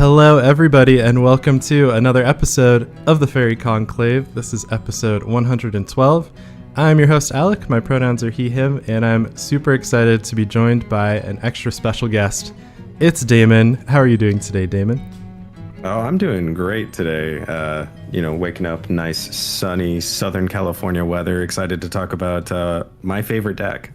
Hello, everybody, and welcome to another episode of the Faerie Conclave. This is episode 112. I'm your host, Alec. My pronouns are he, him, and I'm super excited to be joined by an extra special guest. It's Damen. How are you doing today, Damen? Oh, I'm doing great today. Waking up nice, sunny Southern California weather. Excited to talk about my favorite deck.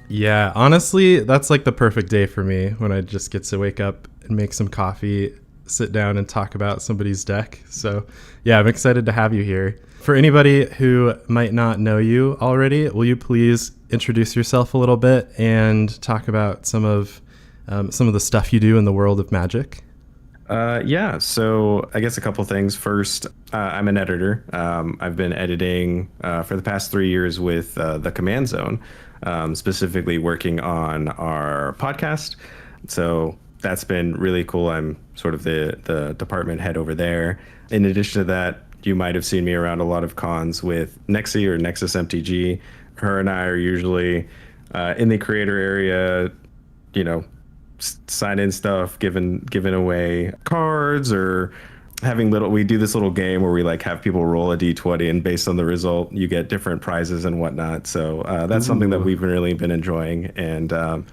Yeah, honestly, that's like the perfect day for me when I just get to wake up and make some coffee, sit down and talk about somebody's deck. So yeah, I'm excited to have you here. For anybody who might not know you already, will you please introduce yourself a little bit and talk about some of the stuff you do in the world of Magic? So I guess a couple things. First, I'm an editor. I've been editing for the past 3 years with the Command Zone, specifically working on our podcast. So that's been really cool. I'm sort of the department head over there. In addition to that, you might have seen me around a lot of cons with Nexi or Nexus MTG. Her and I are usually in the creator area, sign in stuff, giving away cards, or we do this little game where we have people roll a d20, and based on the result you get different prizes and whatnot. So that's something that we've really been enjoying, and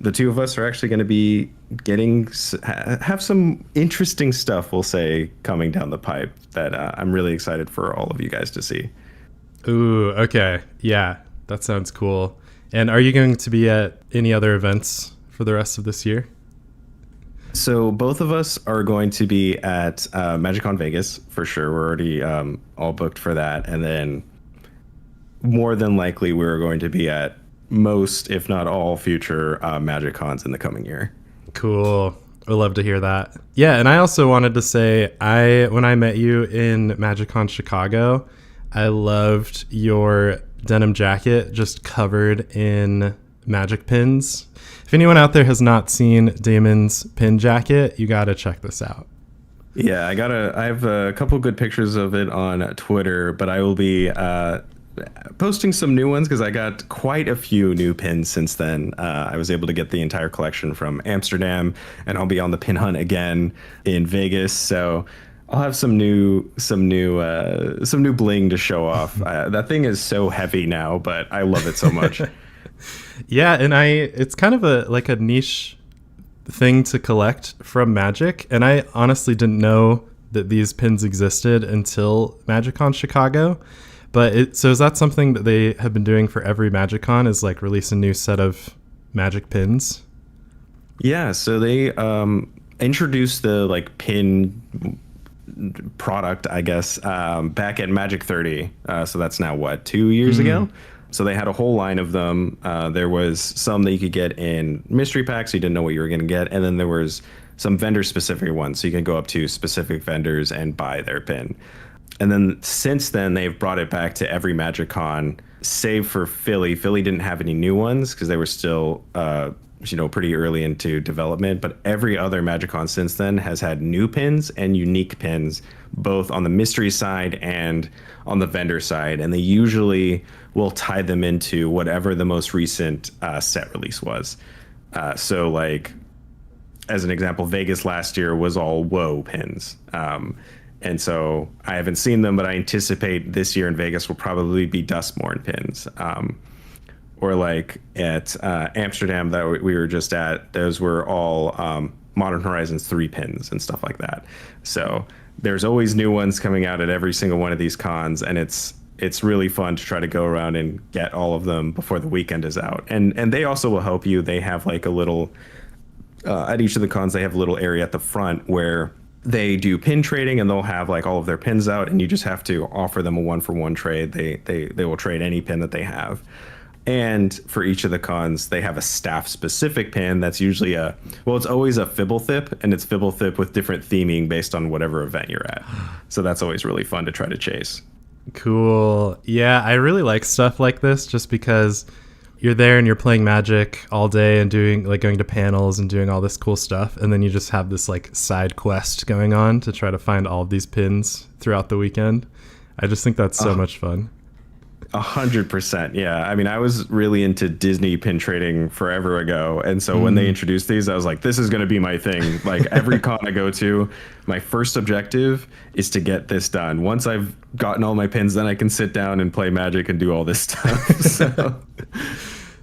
the two of us are actually going to be have some interesting stuff, we'll say, coming down the pipe that I'm really excited for all of you guys to see. Ooh, okay. Yeah, that sounds cool. And are you going to be at any other events for the rest of this year? So both of us are going to be at MagicCon Vegas for sure. We're already all booked for that. And then more than likely we're going to be at most, if not all, future MagicCons in the coming year. Cool. I'd love to hear that. Yeah, and I also wanted to say, when I met you in MagicCon Chicago, I loved your denim jacket just covered in magic pins. If anyone out there has not seen Damen's pin jacket, you gotta check this out. Yeah, I have a couple good pictures of it on Twitter, but I will be posting some new ones because I got quite a few new pins since then. I was able to get the entire collection from Amsterdam, and I'll be on the pin hunt again in Vegas. So I'll have some new bling to show off. That thing is so heavy now, but I love it so much. Yeah, and it's kind of a niche thing to collect from Magic, and I honestly didn't know that these pins existed until MagicCon Chicago. But so is that something that they have been doing for every MagicCon, is release a new set of Magic pins? Yeah, so they introduced the pin product, I guess, back at Magic 30. So that's now 2 years ago? So they had a whole line of them. There was some that you could get in mystery packs, so you didn't know what you were going to get. And then there was some vendor-specific ones, so you can go up to specific vendors and buy their pin. And then since then, they've brought it back to every MagicCon, save for Philly. Philly didn't have any new ones because they were still pretty early into development. But every other MagicCon since then has had new pins and unique pins, both on the mystery side and on the vendor side. And they usually will tie them into whatever the most recent set release was. So as an example, Vegas last year was all Woe pins. And so I haven't seen them, but I anticipate this year in Vegas will probably be Duskmourn pins. Or at Amsterdam that we were just at, those were all Modern Horizons 3 pins and stuff like that. So there's always new ones coming out at every single one of these cons, and it's really fun to try to go around and get all of them before the weekend is out. And they also will help you. They have a little at each of the cons, they have a little area at the front where they do pin trading, and they'll have all of their pins out, and you just have to offer them a 1-for-1 trade. They will trade any pin that they have. And for each of the cons, they have a staff-specific pin that's usually it's always a Fibblethip, and it's Fibblethip with different theming based on whatever event you're at. So that's always really fun to try to chase. Cool. Yeah, I really like stuff like this just because you're there and you're playing Magic all day and doing going to panels and doing all this cool stuff, and then you just have this side quest going on to try to find all of these pins throughout the weekend. I just think that's so much fun. 100%. Yeah. I mean, I was really into Disney pin trading forever ago. And so when they introduced these, I was like, this is going to be my thing. Like every con I go to, my first objective is to get this done. Once I've gotten all my pins, then I can sit down and play Magic and do all this stuff.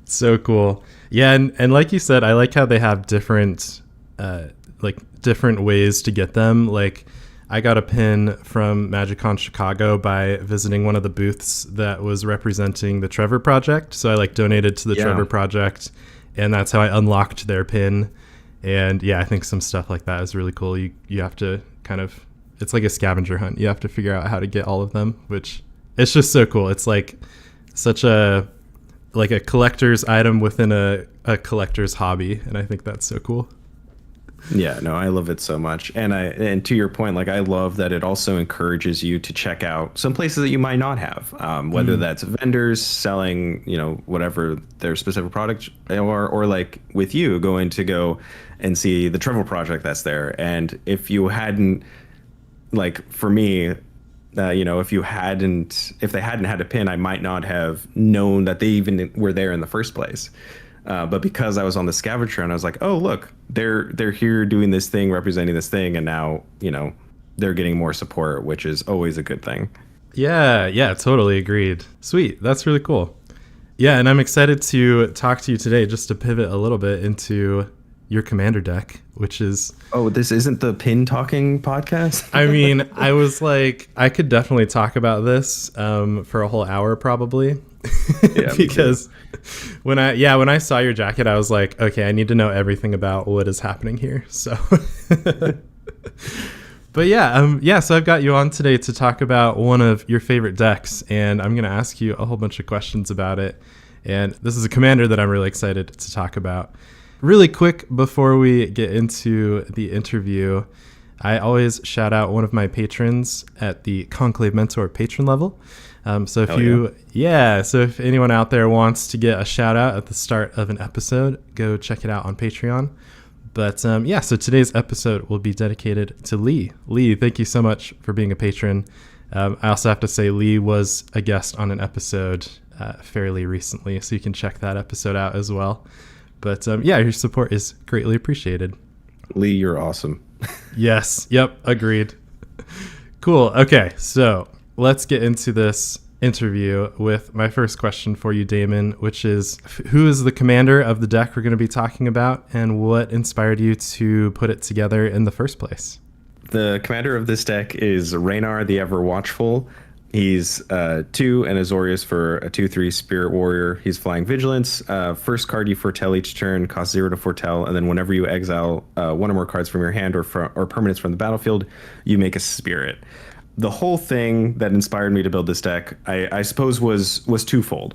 So cool. Yeah. And like you said, I like how they have different ways to get them. Like, I got a pin from MagicCon Chicago by visiting one of the booths that was representing the Trevor Project. So I donated to the Trevor Project, and that's how I unlocked their pin. And yeah, I think some stuff like that is really cool. You have to it's like a scavenger hunt. You have to figure out how to get all of them, which it's just so cool. It's like such a collector's item within a collector's hobby, and I think that's so cool. Yeah, no, I love it so much. And to your point, I love that it also encourages you to check out some places that you might not have, whether that's vendors selling, whatever their specific product, or like with you going to go and see the Trevor Project that's there. And if you hadn't, for me, if they hadn't had a pin, I might not have known that they even were there in the first place. But because I was on the scavenger and I was like, oh, look, they're here doing this thing, representing this thing. And now, they're getting more support, which is always a good thing. Yeah, totally agreed. Sweet. That's really cool. Yeah. And I'm excited to talk to you today, just to pivot a little bit into your commander deck, which is... Oh, this isn't the pin talking podcast? I mean, I was like, I could definitely talk about this for a whole hour probably. Yeah, because when I saw your jacket, I was like, okay, I need to know everything about what is happening here. So, but so I've got you on today to talk about one of your favorite decks, and I'm going to ask you a whole bunch of questions about it. And this is a commander that I'm really excited to talk about. Really quick before we get into the interview, I always shout out one of my patrons at the Conclave Mentor patron level. So if anyone out there wants to get a shout out at the start of an episode, go check it out on Patreon. But so today's episode will be dedicated to Lee. Lee, thank you so much for being a patron. I also have to say Lee was a guest on an episode fairly recently, so you can check that episode out as well. But your support is greatly appreciated. Lee, you're awesome. Yes. Yep. Agreed. Cool. Okay. So let's get into this interview with my first question for you, Damen, which is, who is the commander of the deck we're going to be talking about, and what inspired you to put it together in the first place? The commander of this deck is Ranar the Ever-Watchful. He's 2 and Azorius for a 2/3 Spirit Warrior. He's flying Vigilance. First card you foretell each turn costs 0 to foretell, and then whenever you exile one or more cards from your hand or permanents from the battlefield, you make a Spirit. The whole thing that inspired me to build this deck, I suppose, was twofold.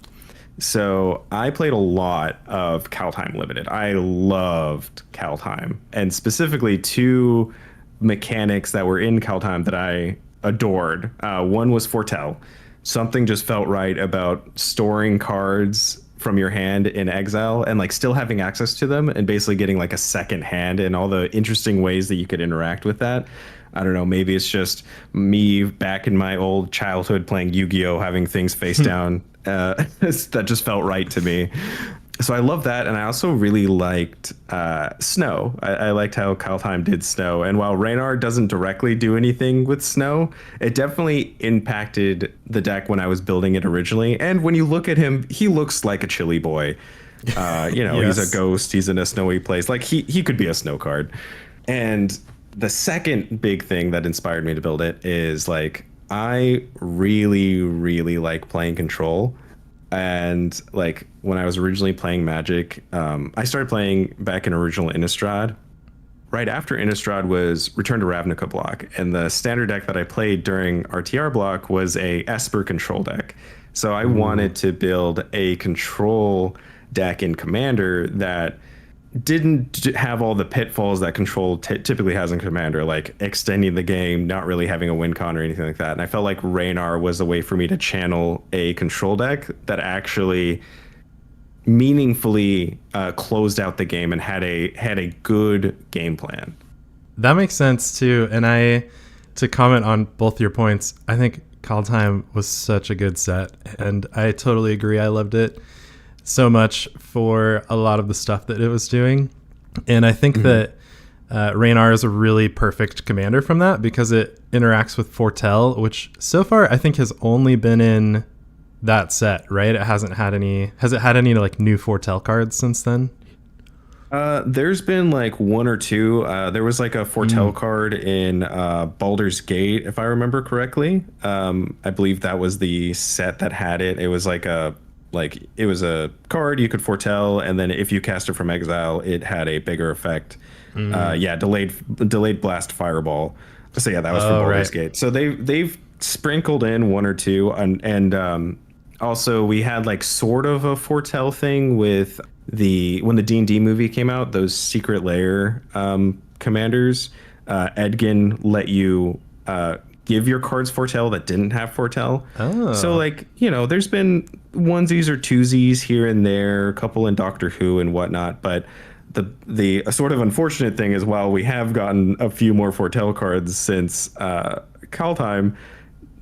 So I played a lot of Kaldheim Limited. I loved Kaldheim, and specifically 2 mechanics that were in Kaldheim that I adored. One was Foretell. Something just felt right about storing cards from your hand in exile and still having access to them and basically getting a second hand and all the interesting ways that you could interact with that. I don't know, maybe it's just me back in my old childhood playing Yu-Gi-Oh, having things face down. That just felt right to me. So I love that, and I also really liked Snow. I liked how Kaldheim did Snow, and while Ranar doesn't directly do anything with Snow, it definitely impacted the deck when I was building it originally. And when you look at him, he looks like a chilly boy. Yes. He's a ghost. He's in a snowy place. He could be a snow card. And the second big thing that inspired me to build it is I really, really like playing Control. And when I was originally playing Magic, I started playing back in original Innistrad. Right after Innistrad was Return to Ravnica block, and the standard deck that I played during RTR block was a Esper control deck. So I wanted to build a control deck in Commander that didn't have all the pitfalls that Control typically has in Commander, like extending the game, not really having a win con or anything like that. And I felt like Ranar was a way for me to channel a Control deck that actually meaningfully closed out the game and had a good game plan. That makes sense too. And to comment on both your points, I think Kaldheim was such a good set, and I totally agree. I loved it so much for a lot of the stuff that it was doing. And I think that Ranar is a really perfect commander from that because it interacts with Foretell, which so far I think has only been in that set, right? It hasn't had any. Has it had any like new Foretell cards since then? There's been like one or two. There was like a Foretell card in Baldur's Gate, if I remember correctly. I believe that was the set that had it. It was it was a card you could foretell, and then if you cast it from exile, it had a bigger effect. Delayed blast fireball. So yeah, that was from Baldur's Gate. So they've sprinkled in one or two, and also we had like sort of a foretell thing with when the D&D movie came out, those secret lair commanders. Edgin let you give your cards foretell that didn't have foretell. So like, there's been onesies or twosies here and there, a couple in Doctor Who and whatnot, but the sort of unfortunate thing is while we have gotten a few more foretell cards since Kaldheim,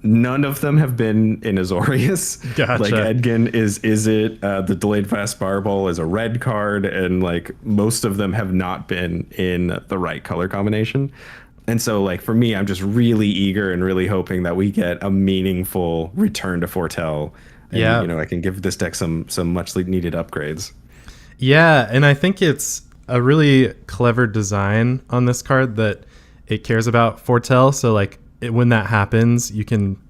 none of them have been in Azorius. Gotcha. Like Edgin is it. The delayed fast fireball is a red card, and like most of them have not been in the right color combination. And so like for me, I'm just really eager and really hoping that we get a meaningful return to foretell. And, I can give this deck some much needed upgrades. Yeah, and I think it's a really clever design on this card that it cares about foretell. So like when that happens, you can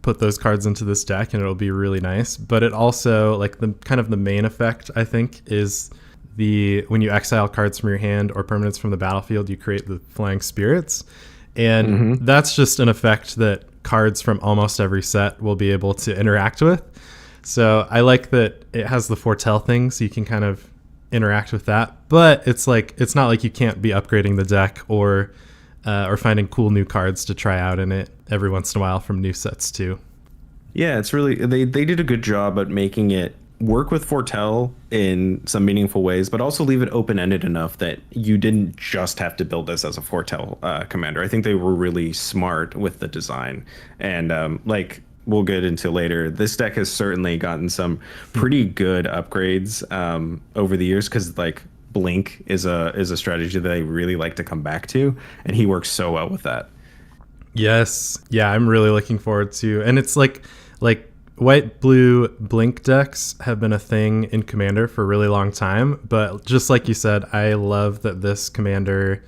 put those cards into this deck and it'll be really nice. But it also, like, the kind of the main effect, I think, is when you exile cards from your hand or permanents from the battlefield, you create the Flying Spirits. And that's just an effect that cards from almost every set will be able to interact with. So I like that it has the foretell thing, so you can kind of interact with that. But it's not like you can't be upgrading the deck or finding cool new cards to try out in it every once in a while from new sets too. Yeah, it's really they did a good job at making it work with foretell in some meaningful ways, but also leave it open-ended enough that you didn't just have to build this as a foretell commander. I think they were really smart with the design, and like we'll get into later, this deck has certainly gotten some pretty good upgrades over the years, because like Blink is a strategy that I really like to come back to, and he works so well with that. Yes. Yeah, I'm really looking forward to, and it's like white blue Blink decks have been a thing in Commander for a really long time, but just like you said, I love that this Commander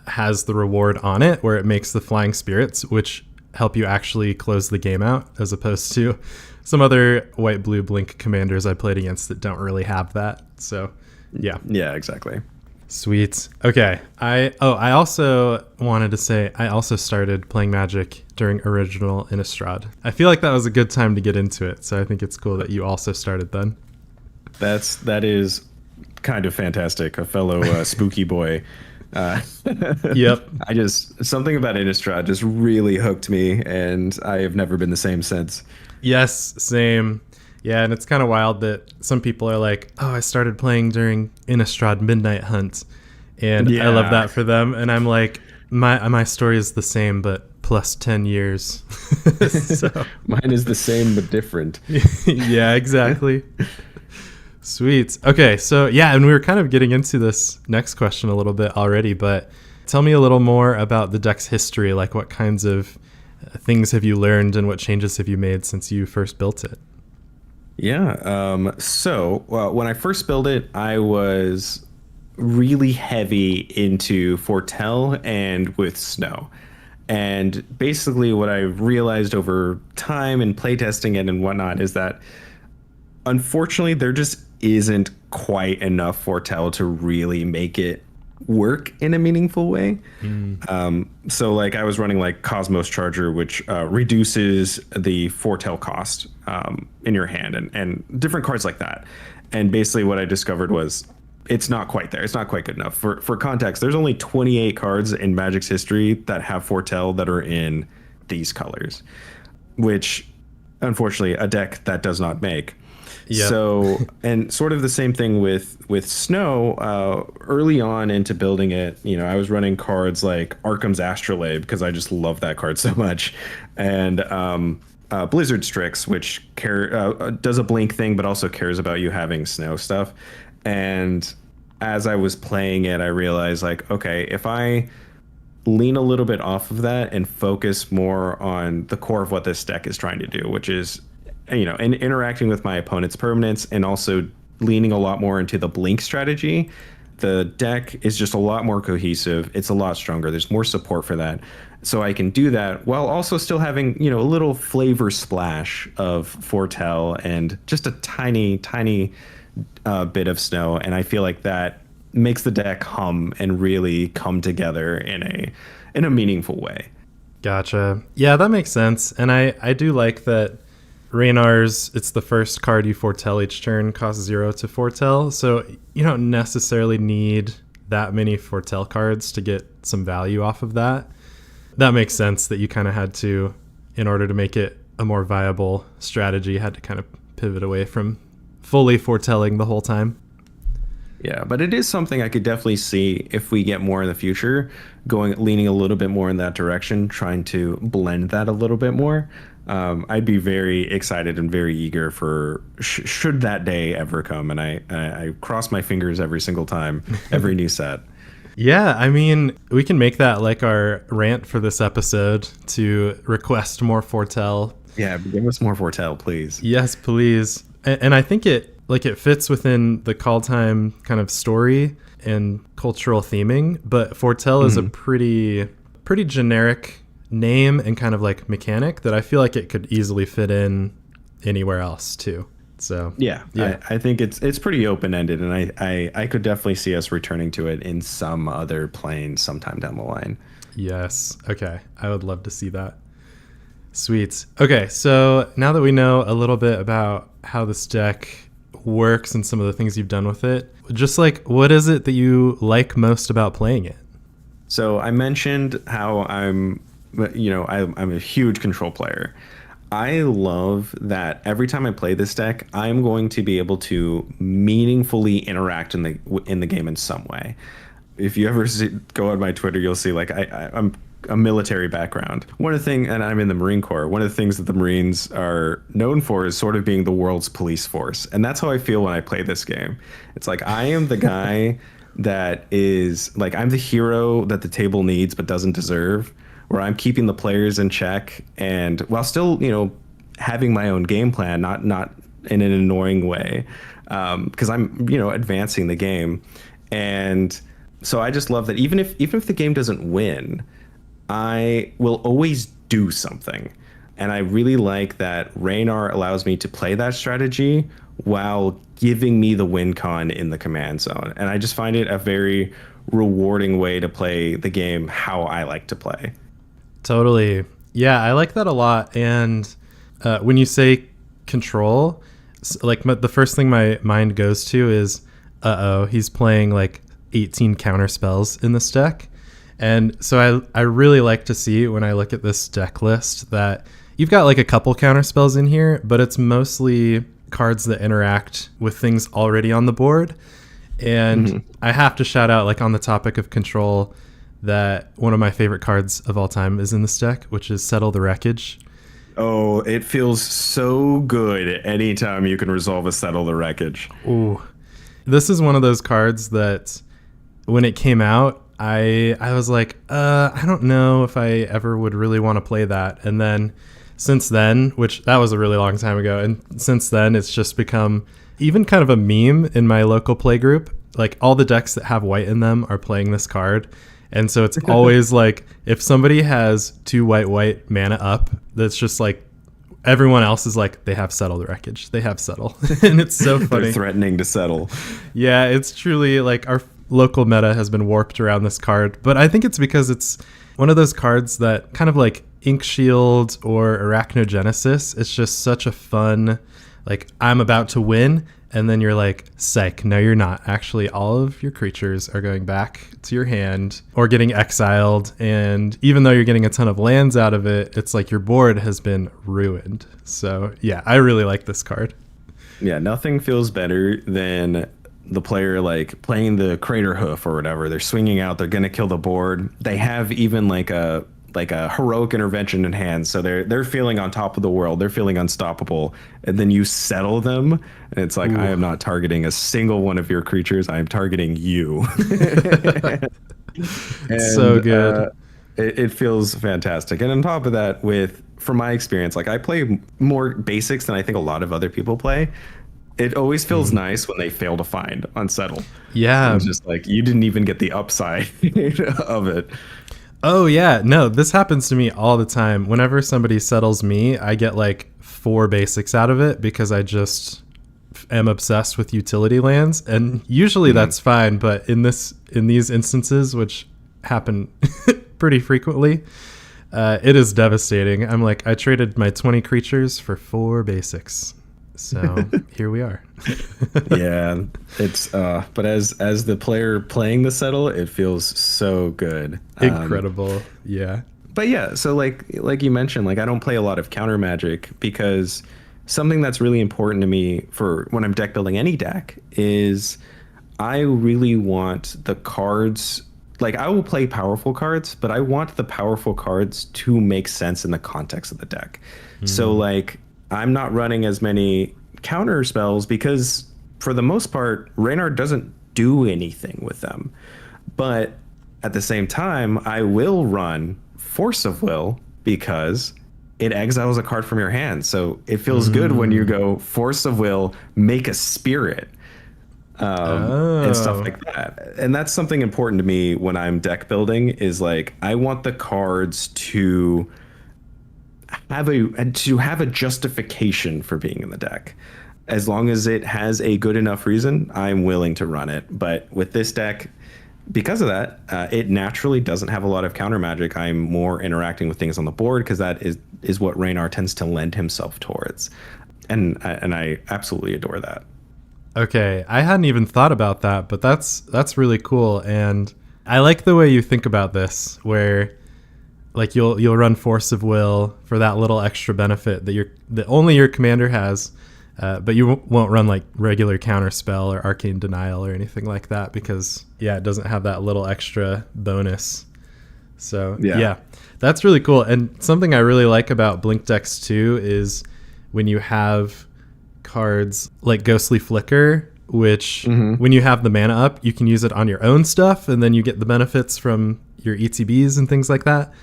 has the reward on it where it makes the Flying Spirits, which help you actually close the game out, as opposed to some other white blue Blink commanders I played against that don't really have that. So yeah exactly. Sweet. Okay, I also wanted to say I also started playing Magic during Original Innistrad. I feel like that was a good time to get into it, so I think it's cool that you also started then. That is kind of fantastic. A fellow spooky boy. Yep. Something about Innistrad just really hooked me, and I have never been the same since. Yes, same. Yeah, and it's kind of wild that some people are like, oh, I started playing during Innistrad Midnight Hunt, and I love that for them. And I'm like, my story is the same, but plus 10 years. So. Mine is the same, but different. Yeah, exactly. Sweet. Okay, so yeah, and we were kind of getting into this next question a little bit already, but tell me a little more about the deck's history. Like, what kinds of things have you learned and what changes have you made since you first built it? Yeah. So when I first built it, I was really heavy into foretell and with snow. And basically what I realized over time and playtesting it and whatnot is that unfortunately there just isn't quite enough foretell to really make it work in a meaningful way. So like I was running like Cosmos Charger, which reduces the foretell cost in your hand, and different cards like that. And basically what I discovered was it's not quite there. It's not quite good enough. For context, there's only 28 cards in Magic's history that have foretell that are in these colors, which unfortunately a deck that does not make. Yep. So, and sort of the same thing with Snow. Early on into building it, I was running cards like Arkham's Astrolabe because I just love that card so much, and Blizzard Strix, which does a blink thing, but also cares about you having snow stuff. And as I was playing it, I realized like, okay, if I lean a little bit off of that and focus more on the core of what this deck is trying to do, which is, and interacting with my opponent's permanents and also leaning a lot more into the blink strategy, the deck is just a lot more cohesive. It's a lot stronger. There's more support for that. So I can do that while also still having, a little flavor splash of Foretell and just a tiny, tiny bit of snow. And I feel like that makes the deck hum and really come together in a meaningful way. Gotcha. Yeah, that makes sense. And I do like that Ranar's, it's the first card you foretell each turn, costs 0 to foretell. So you don't necessarily need that many foretell cards to get some value off of that. That makes sense that you kind of had to, in order to make it a more viable strategy, had to kind of pivot away from fully foretelling the whole time. Yeah, but it is something I could definitely see if we get more in the future, leaning a little bit more in that direction, trying to blend that a little bit more. I'd be very excited and very eager for should that day ever come, and I cross my fingers every single time, every new set. Yeah, I mean, we can make that like our rant for this episode to request more foretell. Yeah, give us more foretell, please. Yes, please. And I think it fits within the call time kind of story and cultural theming, but foretell is a pretty generic name and kind of like mechanic that I feel like it could easily fit in anywhere else too. So yeah. I think it's pretty open-ended, and I could definitely see us returning to it in some other plane sometime down the line. Yes. Okay. I would love to see that. Sweet. Okay. So now that we know a little bit about how this deck works and some of the things you've done with it, just like, what is it that you like most about playing it? So I mentioned how I'm a huge control player. I love that every time I play this deck, I'm going to be able to meaningfully interact in the game in some way. If you ever go on my Twitter, you'll see like I'm a military background. One of the things, and I'm in the Marine Corps, one of the things that the Marines are known for is sort of being the world's police force. And that's how I feel when I play this game. It's like I am the guy that is like, I'm the hero that the table needs but doesn't deserve, where I'm keeping the players in check and while still, having my own game plan, not in an annoying way, because I'm, advancing the game. And so I just love that even if the game doesn't win, I will always do something. And I really like that Ranar allows me to play that strategy while giving me the win con in the command zone. And I just find it a very rewarding way to play the game how I like to play. Totally. Yeah, I like that a lot. And when you say control, like the first thing my mind goes to is, he's playing like 18 counter spells in this deck. And so I really like to see when I look at this deck list that you've got like a couple counter spells in here, but it's mostly cards that interact with things already on the board. And I have to shout out, like on the topic of control, that one of my favorite cards of all time is in this deck, which is Settle the Wreckage. Oh, it feels so good anytime you can resolve a Settle the Wreckage. Ooh. This is one of those cards that when it came out, I was like, I don't know if I ever would really want to play that. And then since then, which that was a really long time ago, and since then it's just become even kind of a meme in my local play group. Like all the decks that have white in them are playing this card. And so it's always like if somebody has 2 white mana up, that's just like everyone else is like, they have Settle the Wreckage. They have Settle. And it's so funny. They're threatening to settle. Yeah, it's truly like our local meta has been warped around this card. But I think it's because it's one of those cards that kind of like Ink Shield or Arachnogenesis. It's just such a fun, like I'm about to win. And then you're like, psych, no, you're not. Actually, all of your creatures are going back to your hand or getting exiled. And even though you're getting a ton of lands out of it, it's like your board has been ruined. So, yeah, I really like this card. Yeah, nothing feels better than the player like playing the crater hoof or whatever. They're swinging out. They're gonna kill the board. They have even like a heroic intervention in hand, so they're feeling on top of the world. They're feeling unstoppable, and then you settle them, and it's like, I am not targeting a single one of your creatures. I am targeting you. And, so good. It feels fantastic. And on top of that, from my experience, like I play more basics than I think a lot of other people play. It always feels nice when they fail to find unsettle. Yeah. It's just like you didn't even get the upside of it. Oh yeah, no, this happens to me all the time. Whenever somebody settles me, I get like 4 basics out of it because I just am obsessed with utility lands, and usually that's fine, but in these instances, which happen pretty frequently, it is devastating. I'm like, I traded my 20 creatures for 4 basics. So here we are. Yeah, it's but as the player playing the settle, it feels so good. Incredible. Yeah. But yeah, so like you mentioned, like I don't play a lot of counter magic because something that's really important to me for when I'm deck building any deck is I really want the cards. Like I will play powerful cards, but I want the powerful cards to make sense in the context of the deck. So like I'm not running as many counter spells because for the most part, Ranar doesn't do anything with them. But at the same time, I will run Force of Will because it exiles a card from your hand. So it feels good when you go Force of Will, make a spirit. And stuff like that. And that's something important to me when I'm deck building is like I want the cards to have a justification for being in the deck. As long as it has a good enough reason, I'm willing to run it. But with this deck, because of that, it naturally doesn't have a lot of counter magic. I'm more interacting with things on the board because that is what Ranar tends to lend himself towards. And I absolutely adore that. Okay, I hadn't even thought about that, but that's really cool, and I like the way you think about this, where like you'll run Force of Will for that little extra benefit that only your commander has, but you won't run like regular counter spell or arcane denial or anything like that because it doesn't have that little extra bonus. So yeah, that's really cool. And something I really like about Blink decks too is when you have cards like Ghostly Flicker, which when you have the mana up, you can use it on your own stuff, and then you get the benefits from your ETBs and things like that.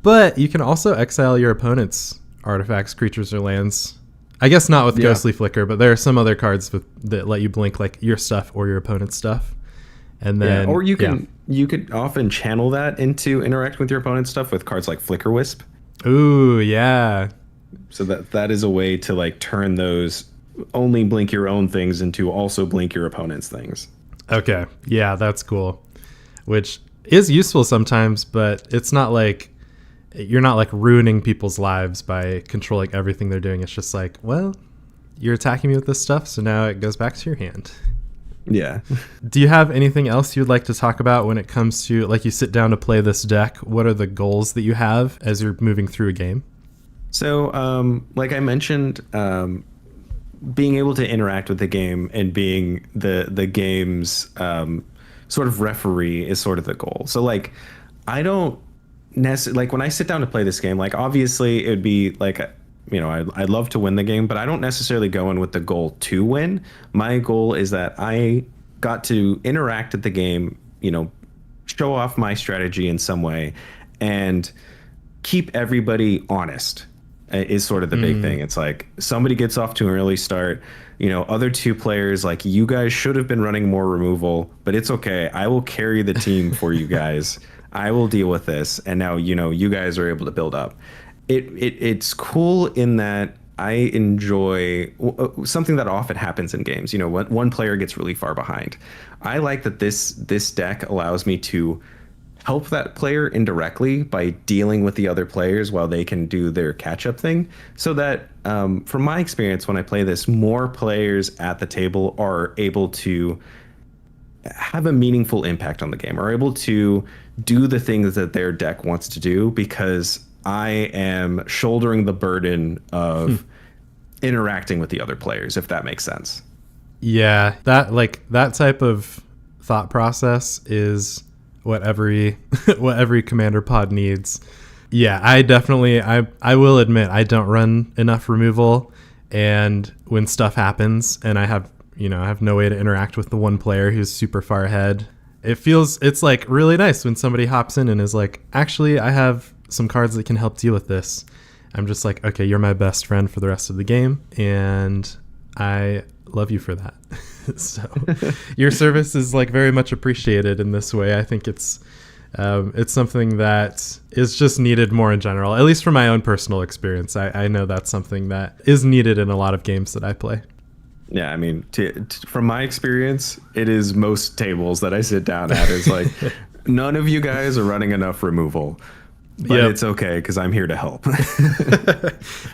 But you can also exile your opponent's artifacts, creatures, or lands. I guess not with Ghostly Flicker, but there are some other cards that let you blink like your stuff or your opponent's stuff. And then, or you could often channel that into interact with your opponent's stuff with cards like Flicker Wisp. Ooh, yeah. So that is a way to like turn those only blink your own things into also blink your opponent's things. Okay. Yeah, that's cool. Which is useful sometimes, but it's not like you're not like ruining people's lives by controlling everything they're doing. It's just like, well, you're attacking me with this stuff, so now it goes back to your hand. Yeah. Do you have anything else you'd like to talk about when it comes to like you sit down to play this deck? What are the goals that you have as you're moving through a game? So, like I mentioned, being able to interact with the game and being the game's sort of referee is sort of the goal. So like I don't necessarily like when I sit down to play this game, like obviously it would be like, you know, I'd love to win the game, but I don't necessarily go in with the goal to win. My goal is that I got to interact at the game, you know, show off my strategy in some way and keep everybody honest. Is sort of the big thing. It's like somebody gets off to an early start, you know, other 2 players, like you guys should have been running more removal, but it's okay. I will carry the team for you guys. I will deal with this. And now, you know, you guys are able to build up. It's cool in that I enjoy something that often happens in games. You know, when one player gets really far behind, I like that this deck allows me to help that player indirectly by dealing with the other players while they can do their catch-up thing. So that, from my experience, when I play this, more players at the table are able to have a meaningful impact on the game, are able to do the things that their deck wants to do because I am shouldering the burden of interacting with the other players, if that makes sense. Yeah, that type of thought process is what every what every commander pod needs. Yeah, I will admit I don't run enough removal, and when stuff happens and I have no way to interact with the one player who's super far ahead, it's like really nice when somebody hops in and is like, actually, I have some cards that can help deal with this. I'm just like, okay, you're my best friend for the rest of the game, and I love you for that. So your service is like very much appreciated in this way. I think it's something that is just needed more in general, at least from my own personal experience. I know that's something that is needed in a lot of games that I play. Yeah, I mean, from my experience, it is most tables that I sit down at is like, none of you guys are running enough removal. But It's okay because I'm here to help.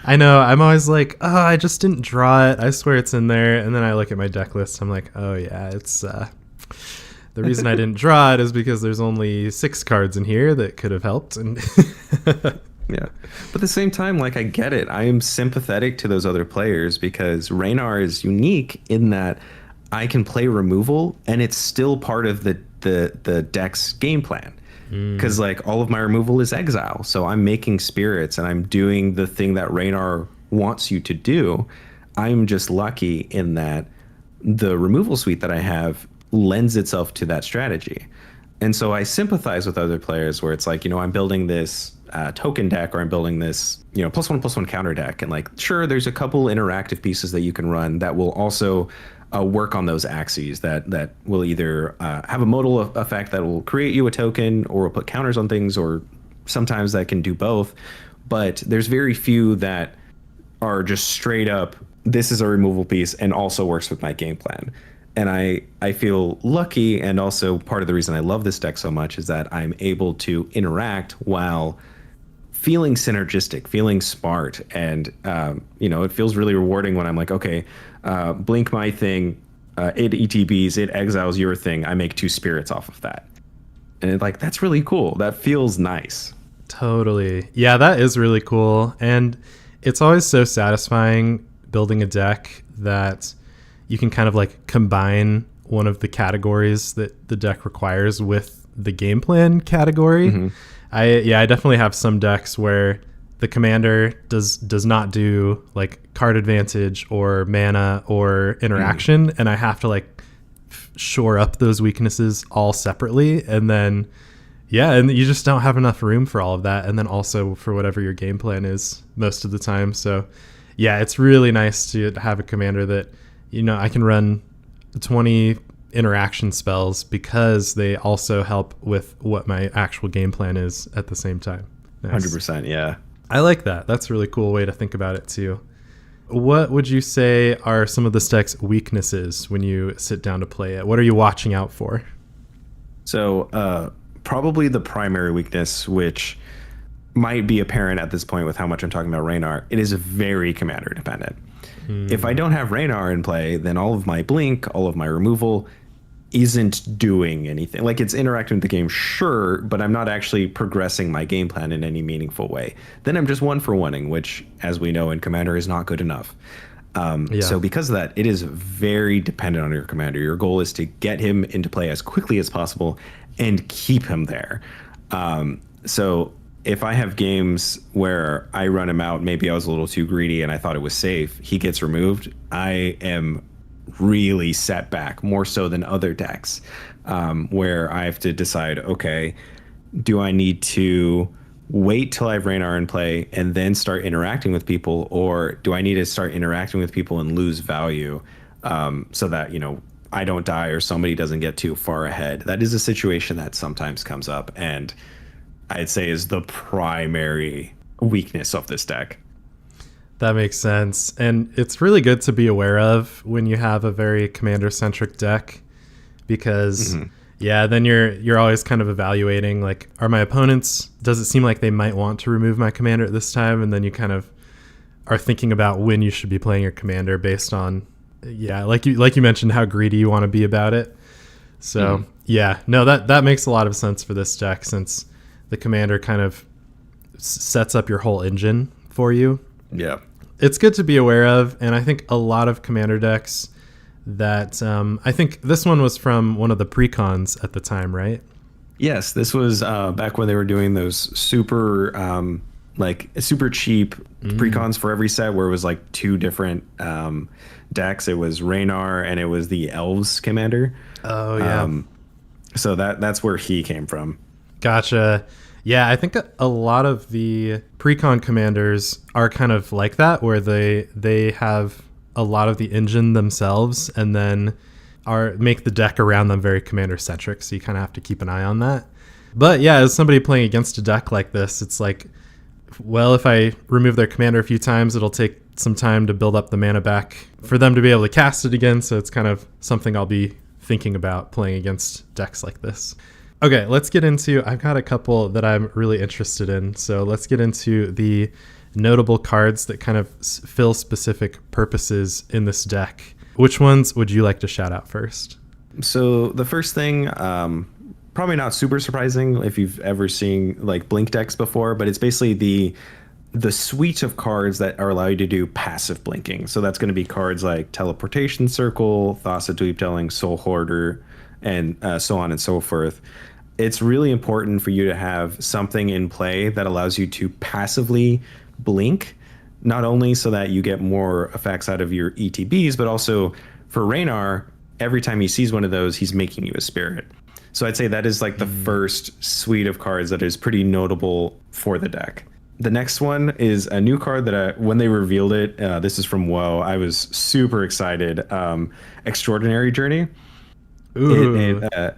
I know. I'm always like, oh, I just didn't draw it. I swear it's in there. And then I look at my deck list. I'm like, oh, yeah, it's the reason I didn't draw it is because there's only 6 cards in here that could have helped. And yeah. But at the same time, like, I get it. I am sympathetic to those other players because Ranar is unique in that I can play removal and it's still part of the deck's game plan. Because like all of my removal is exile, so I'm making spirits and I'm doing the thing that Ranar wants you to do. I'm just lucky in that the removal suite that I have lends itself to that strategy. And so I sympathize with other players where it's like, I'm building this token deck, or I'm building this, +1/+1 counter deck. And like, sure, there's a couple interactive pieces that you can run that will also work on those axes that will either have a modal effect that will create you a token or will put counters on things, or sometimes that can do both. But there's very few that are just straight up, this is a removal piece and also works with my game plan. And I feel lucky, and also part of the reason I love this deck so much is that I'm able to interact while feeling synergistic, feeling smart. And, it feels really rewarding when I'm like, okay, blink my thing, it ETBs, it exiles your thing, I make 2 spirits off of that. And that's really cool. That feels nice. Totally. Yeah, that is really cool. And it's always so satisfying building a deck that you can kind of like combine one of the categories that the deck requires with the game plan category. Mm-hmm. I definitely have some decks where the commander does not do like card advantage or mana or interaction, and I have to like shore up those weaknesses all separately, and then and you just don't have enough room for all of that, and then also for whatever your game plan is most of the time. So yeah, it's really nice to have a commander that I can run 20 interaction spells because they also help with what my actual game plan is at the same time. Nice. 100%, yeah. I like that. That's a really cool way to think about it too. What would you say are some of this deck's weaknesses when you sit down to play it? What are you watching out for? So probably the primary weakness, which might be apparent at this point with how much I'm talking about Ranar, it is very commander dependent. If I don't have Ranar in play, then all of my blink, all of my removal isn't doing anything. Like, it's interacting with the game, sure, but I'm not actually progressing my game plan in any meaningful way. Then I'm just 1-for-1ing, which, as we know in Commander, is not good enough. So because of that, it is very dependent on your commander. Your goal is to get him into play as quickly as possible and keep him there. So if I have games where I run him out, maybe I was a little too greedy and I thought it was safe, he gets removed, I am really set back, more so than other decks, where I have to decide, okay, do I need to wait till I have Ranar in play and then start interacting with people, or do I need to start interacting with people and lose value so that, I don't die or somebody doesn't get too far ahead? That is a situation that sometimes comes up, and I'd say is the primary weakness of this deck. That makes sense. And it's really good to be aware of when you have a very commander-centric deck, because then you're always kind of evaluating, like, are my opponents, does it seem like they might want to remove my commander at this time? And then you kind of are thinking about when you should be playing your commander based on, like you mentioned, how greedy you want to be about it. So that makes a lot of sense for this deck, since the commander kind of sets up your whole engine for you. Yeah. it's good to be aware of. And I think a lot of commander decks that I think this one was from one of the precons at the time, right? Yes, this was back when they were doing those super super cheap precons for every set, where it was like 2 different decks. It was Ranar and it was the Elves commander. Oh yeah. So that's where he came from. Gotcha. Yeah, I think a lot of the precon commanders are kind of like that, where they have a lot of the engine themselves and then make the deck around them very commander centric. So you kind of have to keep an eye on that. But yeah, as somebody playing against a deck like this, it's like, well, if I remove their commander a few times, it'll take some time to build up the mana back for them to be able to cast it again. So it's kind of something I'll be thinking about playing against decks like this. Okay, let's get into, I've got a couple that I'm really interested in. So let's get into the notable cards that kind of fill specific purposes in this deck. Which ones would you like to shout out first? So the first thing, probably not super surprising if you've ever seen like blink decks before, but it's basically the suite of cards that allow you to do passive blinking. So that's going to be cards like Teleportation Circle, Thassa Dweebtelling, Soul Hoarder, and so on and so forth. It's really important for you to have something in play that allows you to passively blink, not only so that you get more effects out of your ETBs, but also for Ranar, every time he sees one of those, he's making you a spirit. So I'd say that is like the first suite of cards that is pretty notable for the deck. The next one is a new card that when they revealed it, this is from WoW, I was super excited. Extraordinary Journey.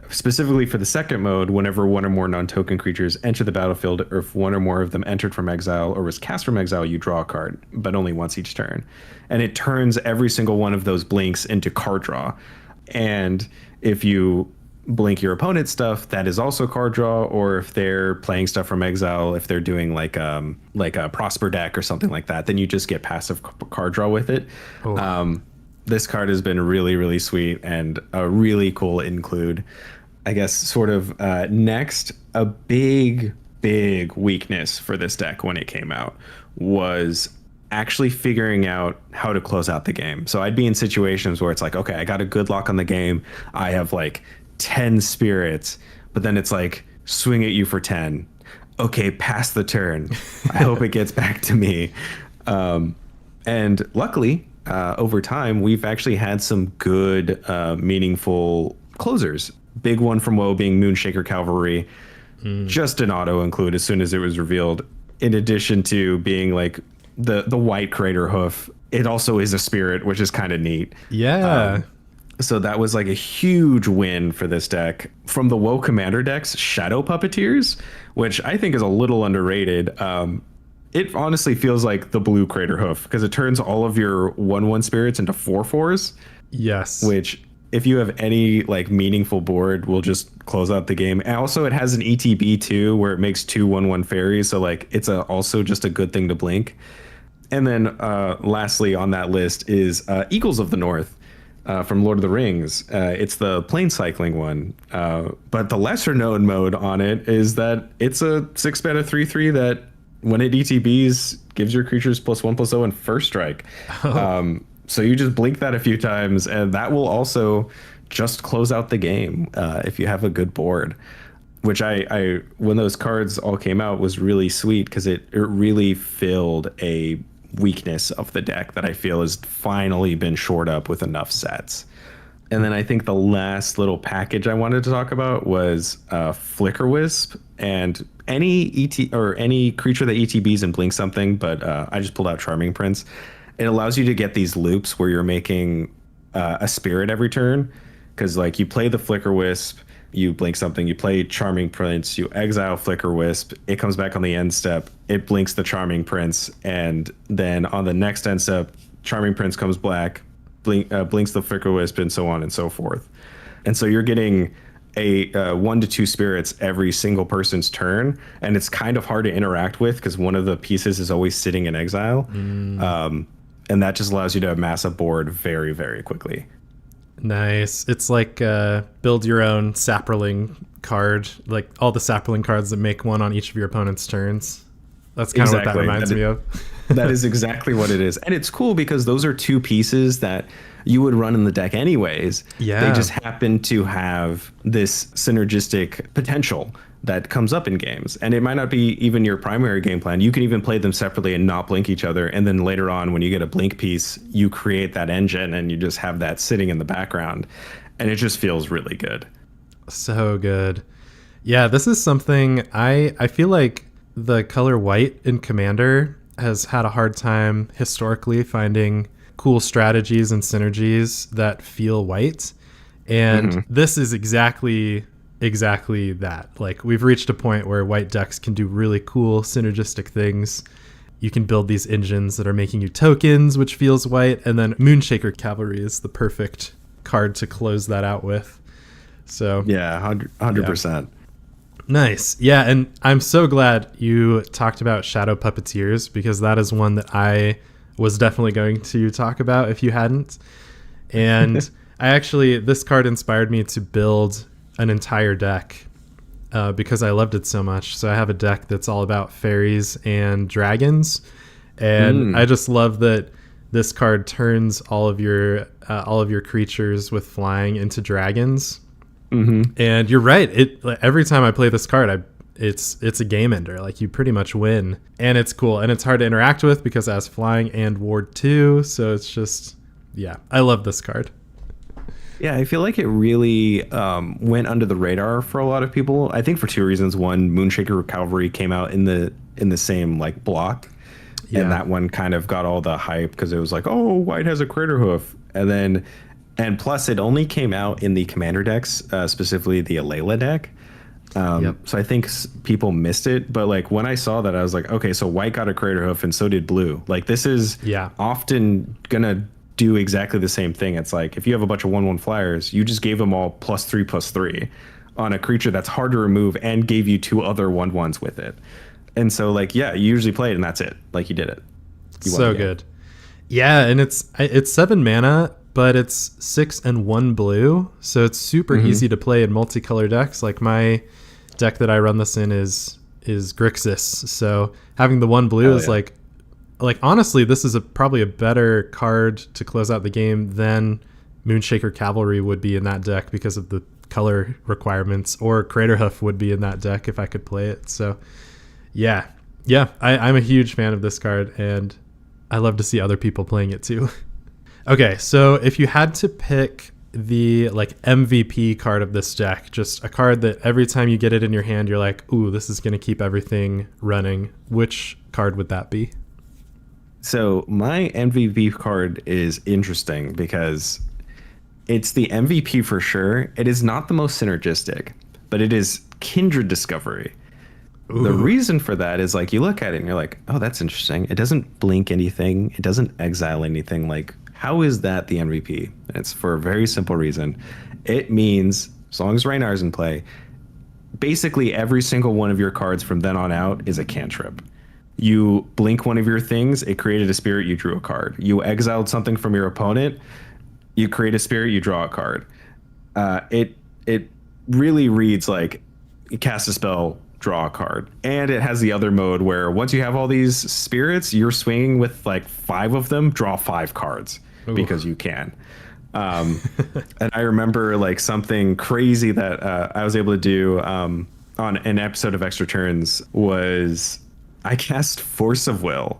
Specifically for the second mode, whenever one or more non-token creatures enter the battlefield, or if one or more of them entered from exile or was cast from exile, you draw a card, but only once each turn. And it turns every single one of those blinks into card draw. And if you blink your opponent's stuff, that is also card draw. Or if they're playing stuff from exile, if they're doing like a Prosper deck or something like that, then you just get passive card draw with it. This card has been really, really sweet and a really cool include. I guess sort of next, a big weakness for this deck when it came out was actually figuring out how to close out the game. So I'd be in situations where it's like, okay, I got a good lock on the game. I have like 10 spirits, but then it's like, swing at you for 10. Okay, pass the turn. I hope it gets back to me. And luckily, over time, we've actually had some good, meaningful closers. Big one from WoW being Moonshaker Cavalry. Just an auto include as soon as it was revealed. In addition to being like the white Crater Hoof, it also is a spirit, which is kind of neat. Yeah. So that was like a huge win for this deck. From the WoW Commander decks, Shadow Puppeteers, which I think is a little underrated. It honestly feels like the blue Crater Hoof because it turns all of your 1/1 spirits into 4/4s. Yes. Which, if you have any like meaningful board, will just close out the game. And also, it has an ETB too, where it makes 2 1/1 fairies. So like, it's also just a good thing to blink. And then lastly on that list is Eagles of the North. From Lord of the Rings. It's the plane cycling one. But the lesser known mode on it is that it's a 6-mana 3/3 that when it ETBs gives your creatures +1/+0 and first strike. So you just blink that a few times and that will also just close out the game if you have a good board. Which I when those cards all came out was really sweet because it really filled a weakness of the deck that I feel has finally been shored up with enough sets. And then I think the last little package I wanted to talk about was Flicker Wisp, and any any creature that ETBs and blinks something, but I just pulled out Charming Prince. It allows you to get these loops where you're making a spirit every turn, because like you play the Flicker Wisp, you blink something, you play Charming Prince, you exile Flicker Wisp, it comes back on the end step, it blinks the Charming Prince, and then on the next end step, Charming Prince comes back, blinks the Flicker Wisp, and so on and so forth. And so you're getting a 1 to 2 spirits every single person's turn, and it's kind of hard to interact with because one of the pieces is always sitting in exile. And that just allows you to amass a board very, very quickly. Nice. It's like build your own Saproling card, like all the Saproling cards that make one on each of your opponent's turns. That's kind of what that reminds me of. That is exactly what it is. And it's cool because those are two pieces that you would run in the deck anyways. Yeah. They just happen to have this synergistic potential that comes up in games. And it might not be even your primary game plan. You can even play them separately and not blink each other. And then later on, when you get a blink piece, you create that engine and you just have that sitting in the background. And it just feels really good. So good. Yeah, this is something I feel like the color white in Commander has had a hard time historically finding cool strategies and synergies that feel white. And this is exactly that. Like, we've reached a point where white decks can do really cool synergistic things. You can build these engines that are making you tokens, which feels white. And then Moonshaker Cavalry is the perfect card to close that out with. So yeah, 100%. Yeah. Nice. Yeah, and I'm so glad you talked about Shadow Puppeteers, because that is one that I was definitely going to talk about if you hadn't. And this card inspired me to build an entire deck because I loved it so much. So I have a deck that's all about fairies and dragons, and I just love that this card turns all of your creatures with flying into dragons. And you're right. Every time I play this card, it's a game ender. Like, you pretty much win, and it's cool, and it's hard to interact with because it has flying and ward too. So it's just, yeah, I love this card. Yeah, I feel like it really went under the radar for a lot of people. I think for two reasons. One, Moonshaker Cavalry came out in the same like block, and that one kind of got all the hype because it was like, oh, white has a crater hoof, and plus it only came out in the Commander decks, specifically the Alayla deck. So I think people missed it, but like when I saw that, I was like, okay, so white got a crater hoof and so did blue. Like, this is often gonna do exactly the same thing. It's like, if you have a bunch of 1/1 flyers, you just gave them all +3/+3 on a creature that's hard to remove and gave you 2 other 1/1s with it. And so like, yeah, you usually play it and that's it. Like, you did it. So good. Yeah, and it's 7 mana, but it's 6 and 1 blue, so it's super easy to play in multicolor decks. Like, my deck that I run this in is Grixis, so having the 1 blue is like honestly, this is probably a better card to close out the game than Moonshaker Cavalry would be in that deck because of the color requirements, or Craterhoof would be in that deck if I could play it. So yeah, I'm a huge fan of this card, and I love to see other people playing it too. Okay, so if you had to pick the like MVP card of this deck, just a card that every time you get it in your hand, you're like, ooh, this is going to keep everything running, which card would that be? So my MVP card is interesting because it's the MVP for sure. It is not the most synergistic, but it is Kindred Discovery. Ooh. The reason for that is, like, you look at it and you're like, oh, that's interesting. It doesn't blink anything. It doesn't exile anything. Like, how is that the MVP? It's for a very simple reason. It means, as long as Raynar's in play, basically every single one of your cards from then on out is a cantrip. You blink one of your things, it created a spirit, you drew a card. You exiled something from your opponent, you create a spirit, you draw a card. It really reads like you cast a spell, draw a card. And it has the other mode where once you have all these spirits, you're swinging with like 5 of them, draw 5 cards. Ooh. Because you can. And I remember like something crazy that I was able to do on an episode of Extra Turns was I cast Force of Will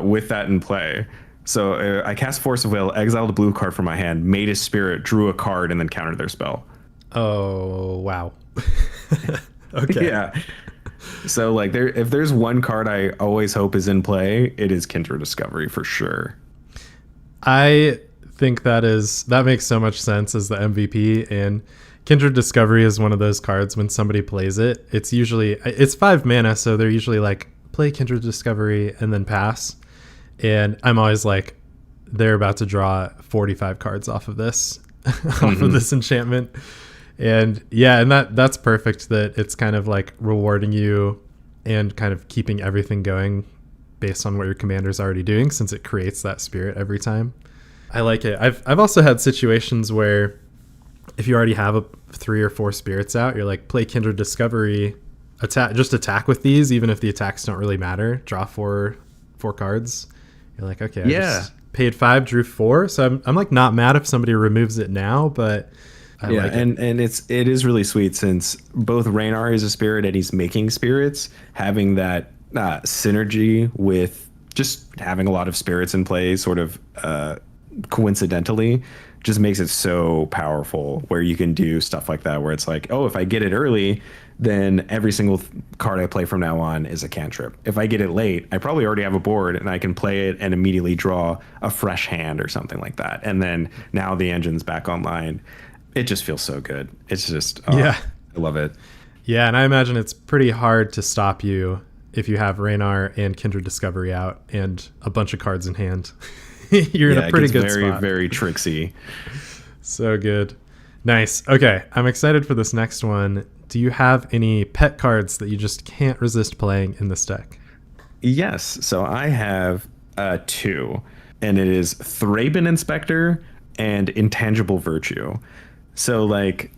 with that in play. So I cast Force of Will, exiled a blue card from my hand, made a spirit, drew a card, and then countered their spell. Oh, wow. Okay. Yeah. So like, if there's one card I always hope is in play, it is Kindred Discovery for sure. I think that makes so much sense as the MVP, and Kindred Discovery is one of those cards when somebody plays it, it's 5 mana, so they're usually like, play Kindred Discovery and then pass. And I'm always like, they're about to draw 45 cards off of this, off of this enchantment. And yeah, and that's perfect that it's kind of like rewarding you and kind of keeping everything going based on what your commander's already doing, since it creates that spirit every time. I like it. I've also had situations where if you already have 3 or 4 spirits out, you're like, play Kindred Discovery attack with these, even if the attacks don't really matter. Draw four cards. You're like, okay, I just paid 5, drew 4. So I'm like not mad if somebody removes it now, but I like it. And it is really sweet since both Ranar is a spirit and he's making spirits, having that synergy with just having a lot of spirits in play, sort of coincidentally, just makes it so powerful, where you can do stuff like that where it's like, oh, if I get it early, then every single card I play from now on is a cantrip. If I get it late, I probably already have a board and I can play it and immediately draw a fresh hand or something like that. And then now the engine's back online. It just feels so good. It's just, I love it. Yeah, and I imagine it's pretty hard to stop you if you have Ranar and Kindred Discovery out and a bunch of cards in hand. You're in a pretty good spot. Very, very tricksy. So good. Nice. Okay, I'm excited for this next one. Do you have any pet cards that you just can't resist playing in this deck? Yes. So I have 2, and it is Thraben Inspector and Intangible Virtue. So like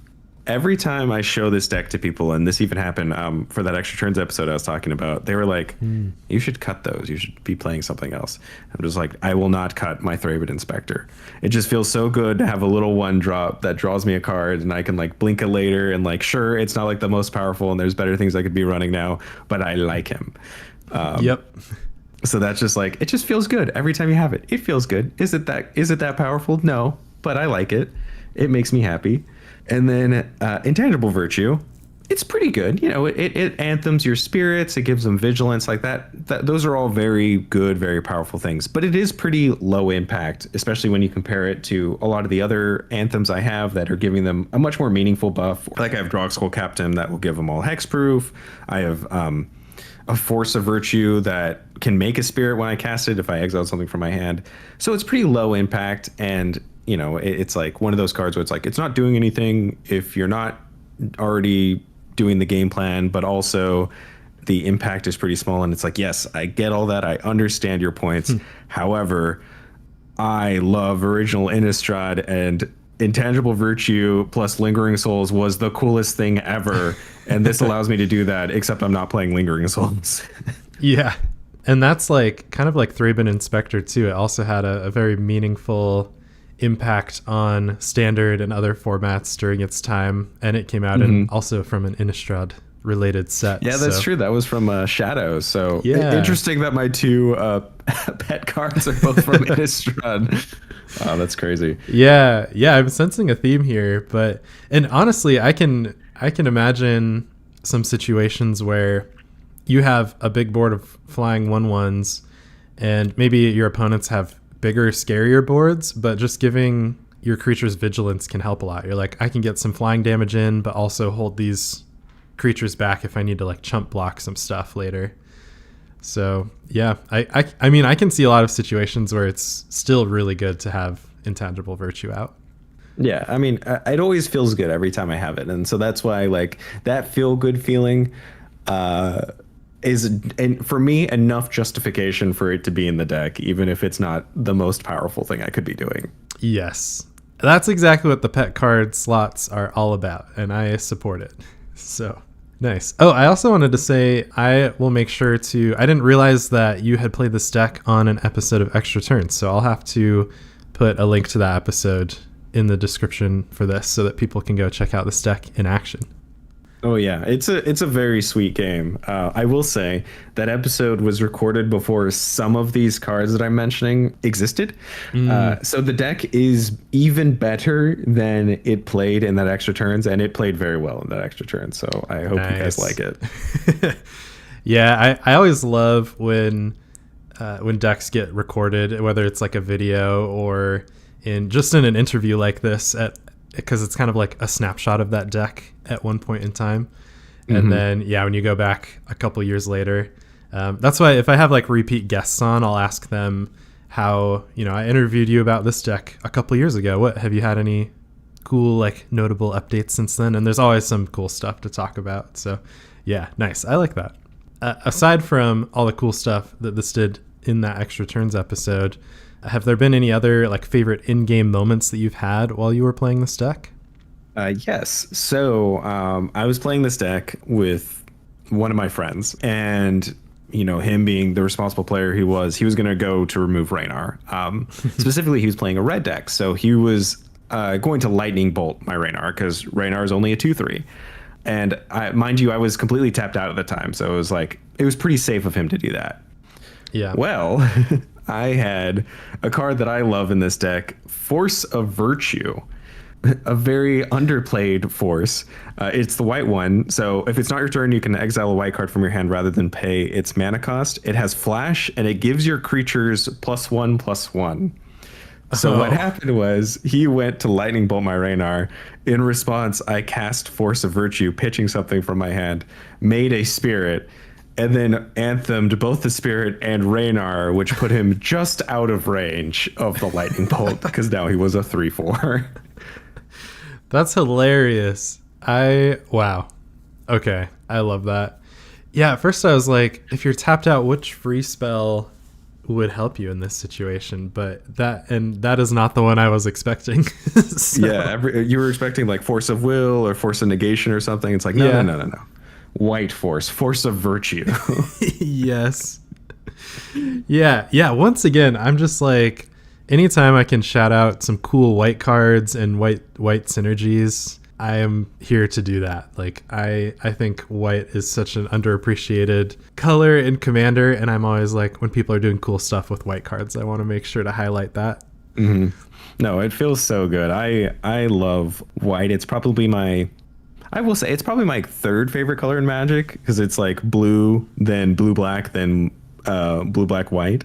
every time I show this deck to people, and this even happened for that Extra Turns episode I was talking about, they were like, you should cut those. You should be playing something else. I'm just like, I will not cut my Thraben Inspector. It just feels so good to have a little 1-drop that draws me a card and I can like blink it later, and like, sure, it's not like the most powerful and there's better things I could be running now, but I like him. Yep. So that's just like, it just feels good every time you have it. It feels good. Is it that powerful? No, but I like it. It makes me happy. And then Intangible Virtue, it's pretty good. You know, it anthems your spirits. It gives them vigilance like that. Those are all very good, very powerful things. But it is pretty low impact, especially when you compare it to a lot of the other anthems I have that are giving them a much more meaningful buff. Like I have Drogskol Captain that will give them all hexproof. I have a Force of Virtue that can make a spirit when I cast it if I exile something from my hand. So it's pretty low impact, and you know, it's like one of those cards where it's like, it's not doing anything if you're not already doing the game plan, but also the impact is pretty small. And it's like, yes, I get all that. I understand your points. However, I love Original Innistrad, and Intangible Virtue plus Lingering Souls was the coolest thing ever. And this allows me to do that, except I'm not playing Lingering Souls. Yeah. And that's like kind of like Thraben Inspector too. It also had a very meaningful impact on Standard and other formats during its time, and it came out in also from an Innistrad related set. Yeah, that's true. That was from Shadows. So interesting that my 2 pet cards are both from Innistrad. Oh, that's crazy. Yeah, I'm sensing a theme here, and honestly, I can imagine some situations where you have a big board of flying 1/1s, and maybe your opponents have bigger, scarier boards, but just giving your creatures vigilance can help a lot. You're like, I can get some flying damage in, but also hold these creatures back if I need to like chump block some stuff later. So yeah, I mean, I can see a lot of situations where it's still really good to have Intangible Virtue out. Yeah, I mean, it always feels good every time I have it, and so that's why like that feel good feeling is, and for me, enough justification for it to be in the deck, even if it's not the most powerful thing I could be doing. Yes, that's exactly what the pet card slots are all about, and I support it. So nice. Oh, I also wanted to say I will make sure to, I didn't realize that you had played this deck on an episode of Extra Turns, so I'll have to put a link to that episode in the description for this so that people can go check out this deck in action. Oh yeah, it's a very sweet game. I will say that episode was recorded before some of these cards that I'm mentioning existed. So the deck is even better than it played in that Extra Turns, and it played very well in that Extra Turn. So I hope you guys like it. Yeah, I always love when decks get recorded, whether it's like a video or in an interview like this, because it's kind of like a snapshot of that deck at one point in time. And then, when you go back a couple years later, that's why if I have like repeat guests on, I'll ask them how, I interviewed you about this deck a couple years ago. What have you had any cool, like notable updates since then? And there's always some cool stuff to talk about. So yeah, nice. I like that. Aside from all the cool stuff that this did in that Extra Turns episode, have there been any other like favorite in-game moments that you've had while you were playing this deck? Yes. So I was playing this deck with one of my friends, and him being the responsible player he was going to go to remove Raynar. Specifically, he was playing a red deck, so he was going to lightning bolt my Raynar because Raynar is only a 2/3. And mind you, I was completely tapped out at the time, so it was pretty safe of him to do that. Yeah. Well, I had a card that I love in this deck, Force of Virtue. A very underplayed force. It's the white one. So if it's not your turn, you can exile a white card from your hand rather than pay its mana cost. It has flash, and it gives your creatures +1/+1. So what happened was he went to lightning bolt my Raynar. In response, I cast Force of Virtue, pitching something from my hand, made a spirit, and then anthemed both the spirit and Raynar, which put him just out of range of the lightning bolt because now he was a 3/4. That's hilarious. Wow. Okay. I love that. Yeah, at first I was like, if you're tapped out, which free spell would help you in this situation? But that is not the one I was expecting. So. Yeah, you were expecting like Force of Will or Force of Negation or something. It's like, no. White Force of Virtue. Yes. Yeah. Once again, I'm just like, anytime I can shout out some cool white cards and white synergies, I am here to do that. Like I think white is such an underappreciated color in Commander, and I'm always like, when people are doing cool stuff with white cards, I want to make sure to highlight that. Mm-hmm. No, it feels so good. I love white. It's probably my third favorite color in Magic because it's like blue, then blue black, then blue black white.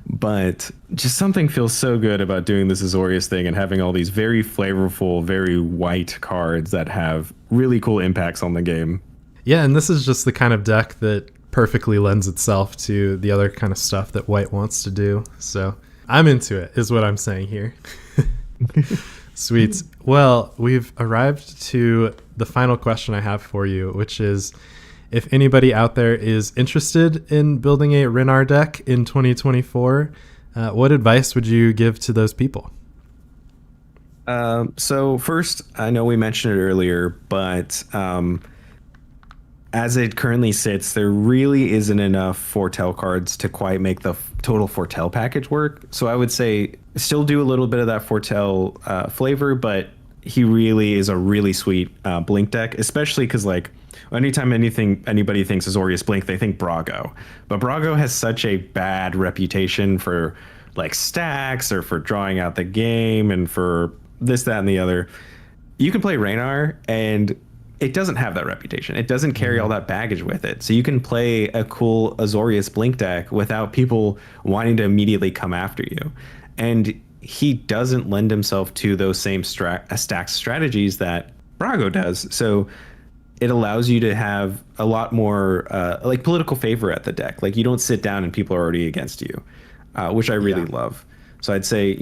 But just something feels so good about doing this Azorius thing and having all these very flavorful, very white cards that have really cool impacts on the game. Yeah, and this is just the kind of deck that perfectly lends itself to the other kind of stuff that white wants to do. So I'm into it, is what I'm saying here. Sweet. Well, we've arrived to the final question I have for you, which is, if anybody out there is interested in building a Raynar deck in 2024, what advice would you give to those people? So first, I know we mentioned it earlier, but as it currently sits, there really isn't enough foretell cards to quite make the total foretell package work. So I would say still do a little bit of that foretell flavor, but he really is a really sweet blink deck, especially because like anytime anybody thinks Azorius Blink, they think Brago. But Brago has such a bad reputation for like stacks or for drawing out the game and for this, that, and the other. You can play Raynar and it doesn't have that reputation. It doesn't carry all that baggage with it. So you can play a cool Azorius Blink deck without people wanting to immediately come after you. And he doesn't lend himself to those same stack strategies that Brago does. So it allows you to have a lot more like political favor at the deck. Like you don't sit down and people are already against you, which I really love. So I'd say,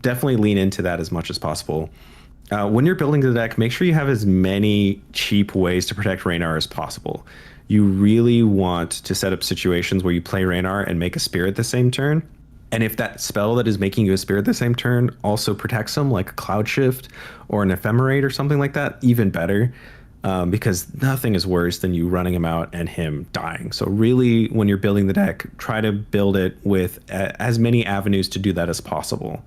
definitely lean into that as much as possible. When you're building the deck, make sure you have as many cheap ways to protect Raynar as possible. You really want to set up situations where you play Raynar and make a spirit the same turn. And if that spell that is making you a spirit the same turn also protects them, like a Cloud Shift or an Ephemerate or something like that, even better. Because nothing is worse than you running him out and him dying. So really, when you're building the deck, try to build it with as many avenues to do that as possible.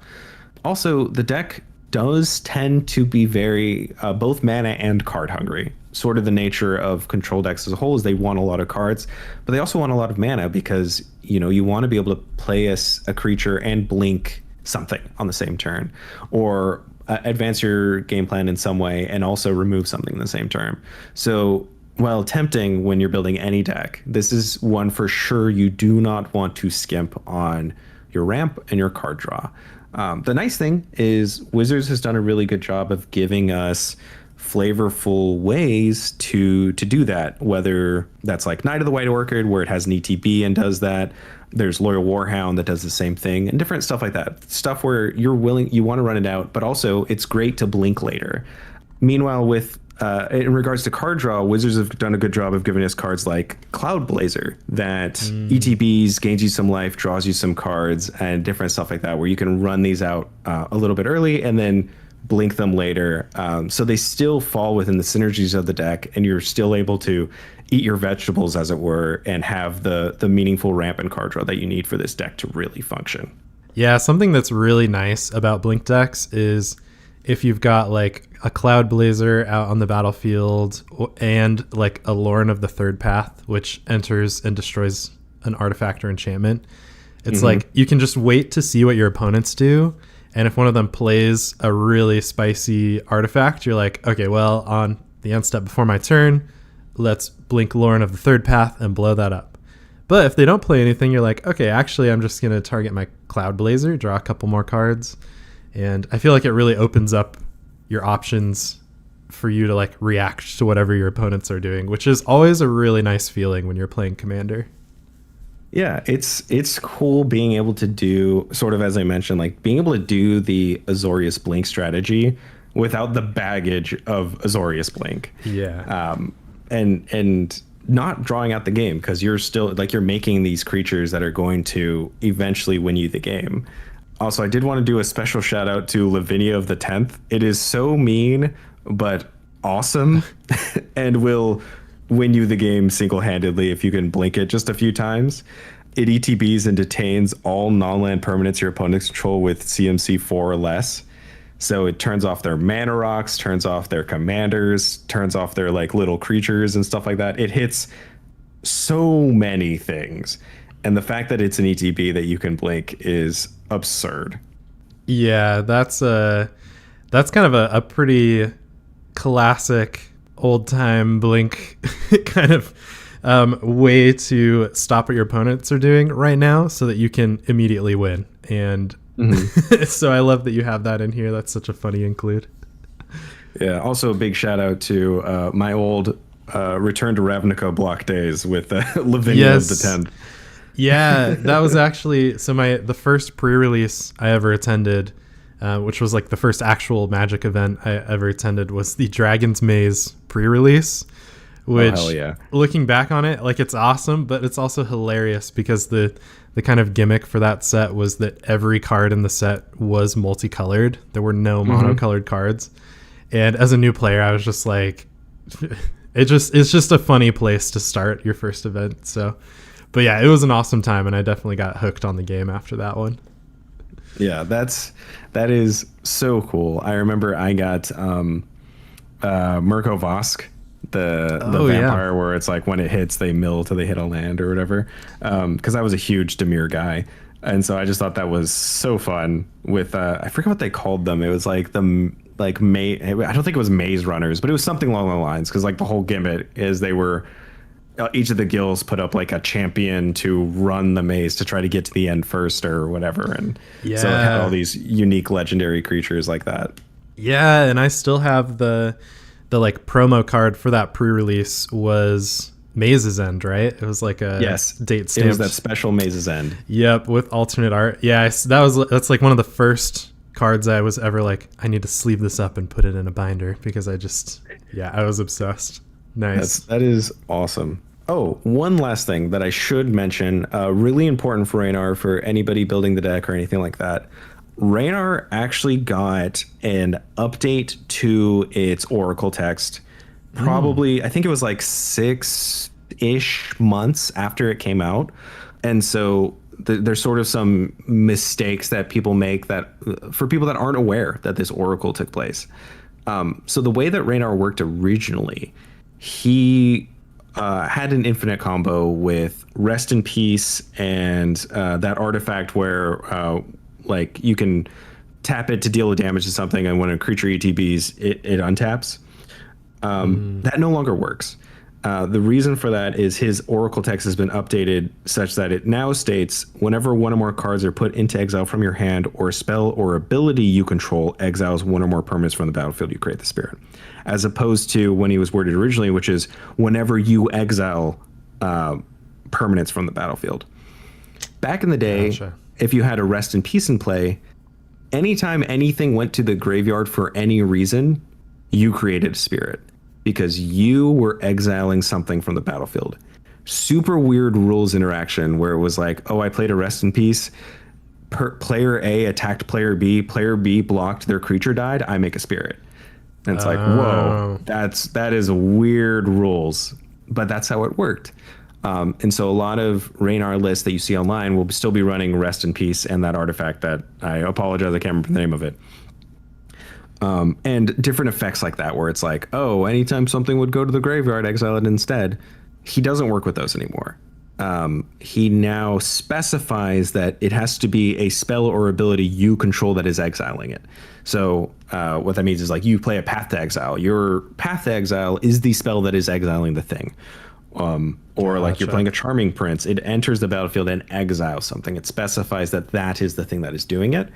Also, the deck does tend to be very both mana and card hungry. Sort of the nature of control decks as a whole is they want a lot of cards, but they also want a lot of mana because you want to be able to play a creature and blink something on the same turn, or advance your game plan in some way and also remove something in the same turn. So while tempting when you're building any deck, this is one for sure you do not want to skimp on your ramp and your card draw. The nice thing is Wizards has done a really good job of giving us flavorful ways to do that, whether that's like Knight of the White Orchid, where it has an ETB and does that. There's Loyal Warhound that does the same thing, and different stuff like that. Stuff where you want to run it out, but also it's great to blink later. Meanwhile, with in regards to card draw, Wizards have done a good job of giving us cards like Cloud Blazer that ETBs, gains you some life, draws you some cards, and different stuff like that, where you can run these out a little bit early and then blink them later. So they still fall within the synergies of the deck, and you're still able to eat your vegetables, as it were, and have the meaningful ramp and card draw that you need for this deck to really function. Yeah, something that's really nice about blink decks is if you've got like a Cloud Blazer out on the battlefield and like a Lorn of the Third Path, which enters and destroys an artifact or enchantment, it's like you can just wait to see what your opponents do. And if one of them plays a really spicy artifact, you're like, okay, well, on the end step before my turn, let's blink Lorn of the Third Path and blow that up. But if they don't play anything, you're like, okay, actually, I'm just going to target my Cloud Blazer, draw a couple more cards. And I feel like it really opens up your options for you to like react to whatever your opponents are doing, which is always a really nice feeling when you're playing Commander. Yeah, it's cool being able to do, sort of as I mentioned, like being able to do the Azorius Blink strategy without the baggage of Azorius Blink. Yeah. And not drawing out the game, because you're still like you're making these creatures that are going to eventually win you the game. Also, I did want to do a special shout out to Lavinia of the 10th. It is so mean, but awesome, and will win you the game single-handedly if you can blink it just a few times. It ETBs and detains all non-land permanents your opponents control with CMC 4 or less. So it turns off their mana rocks, turns off their commanders, turns off their like little creatures and stuff like that. It hits so many things. And the fact that it's an ETB that you can blink is absurd. Yeah, that's kind of a pretty classic old time blink kind of way to stop what your opponents are doing right now so that you can immediately win. And so I love that you have that in here. That's such a funny include. Yeah. Also a big shout out to my old Return to Ravnica block days with Lavinia of the 10th. Yeah, that was actually the first pre-release I ever attended, which was like the first actual Magic event I ever attended, was the Dragon's Maze pre-release, which looking back on it, like it's awesome, but it's also hilarious because the kind of gimmick for that set was that every card in the set was multicolored. There were no monocolored cards. And as a new player, I was just like, it's just a funny place to start your first event. So, but yeah, it was an awesome time, and I definitely got hooked on the game after that one. Yeah, that is so cool. I remember I got Mirko Vosk, the vampire where it's like when it hits they mill till they hit a land or whatever. Because I was a huge Dimir guy, and so I just thought that was so fun. With I forget what they called them. It was like I don't think it was maze runners, but it was something along the lines. Because like the whole gimmick is they were. Each of the guilds put up like a champion to run the maze to try to get to the end first or whatever. And so it had all these unique legendary creatures like that. Yeah. And I still have the like promo card for that pre-release was Maze's End, right? It was like a date stamp. It was that special Maze's End. Yep. With alternate art. Yeah. That's like one of the first cards I was ever like, I need to sleeve this up and put it in a binder because I was obsessed. Nice. That is awesome. Oh, one last thing that I should mention, really important for Ranar, for anybody building the deck or anything like that. Ranar actually got an update to its Oracle text, probably, I think it was like 6-ish months after it came out. And so there's sort of some mistakes that people make that for people that aren't aware that this Oracle took place. So the way that Ranar worked originally, he had an infinite combo with Rest in Peace and that artifact where like you can tap it to deal the damage to something, and when a creature ETBs, it untaps. That no longer works. The reason for that is his Oracle text has been updated such that it now states whenever one or more cards are put into exile from your hand, or a spell or ability you control exiles one or more permanents from the battlefield, you create the spirit. As opposed to when he was worded originally, which is whenever you exile permanents from the battlefield. Back in the day, if you had a Rest in Peace in play, anytime anything went to the graveyard for any reason, you created a spirit, because you were exiling something from the battlefield. Super weird rules interaction where it was like, oh, I played a Rest in Peace. player A attacked player B blocked, their creature died, I make a spirit. And it's like, whoa, that is weird rules, but that's how it worked. And so a lot of Ranar lists that you see online will still be running Rest in Peace and that artifact that I apologize, I can't remember the name of it. And different effects like that, where it's like, oh, anytime something would go to the graveyard, exile it instead. He doesn't work with those anymore. He now specifies that it has to be a spell or ability you control that is exiling it. So what that means is like you play a Path to Exile. Your Path to Exile is the spell that is exiling the thing. Or like you're playing a Charming Prince. It enters the battlefield and exiles something. It specifies that that is the thing that is doing it.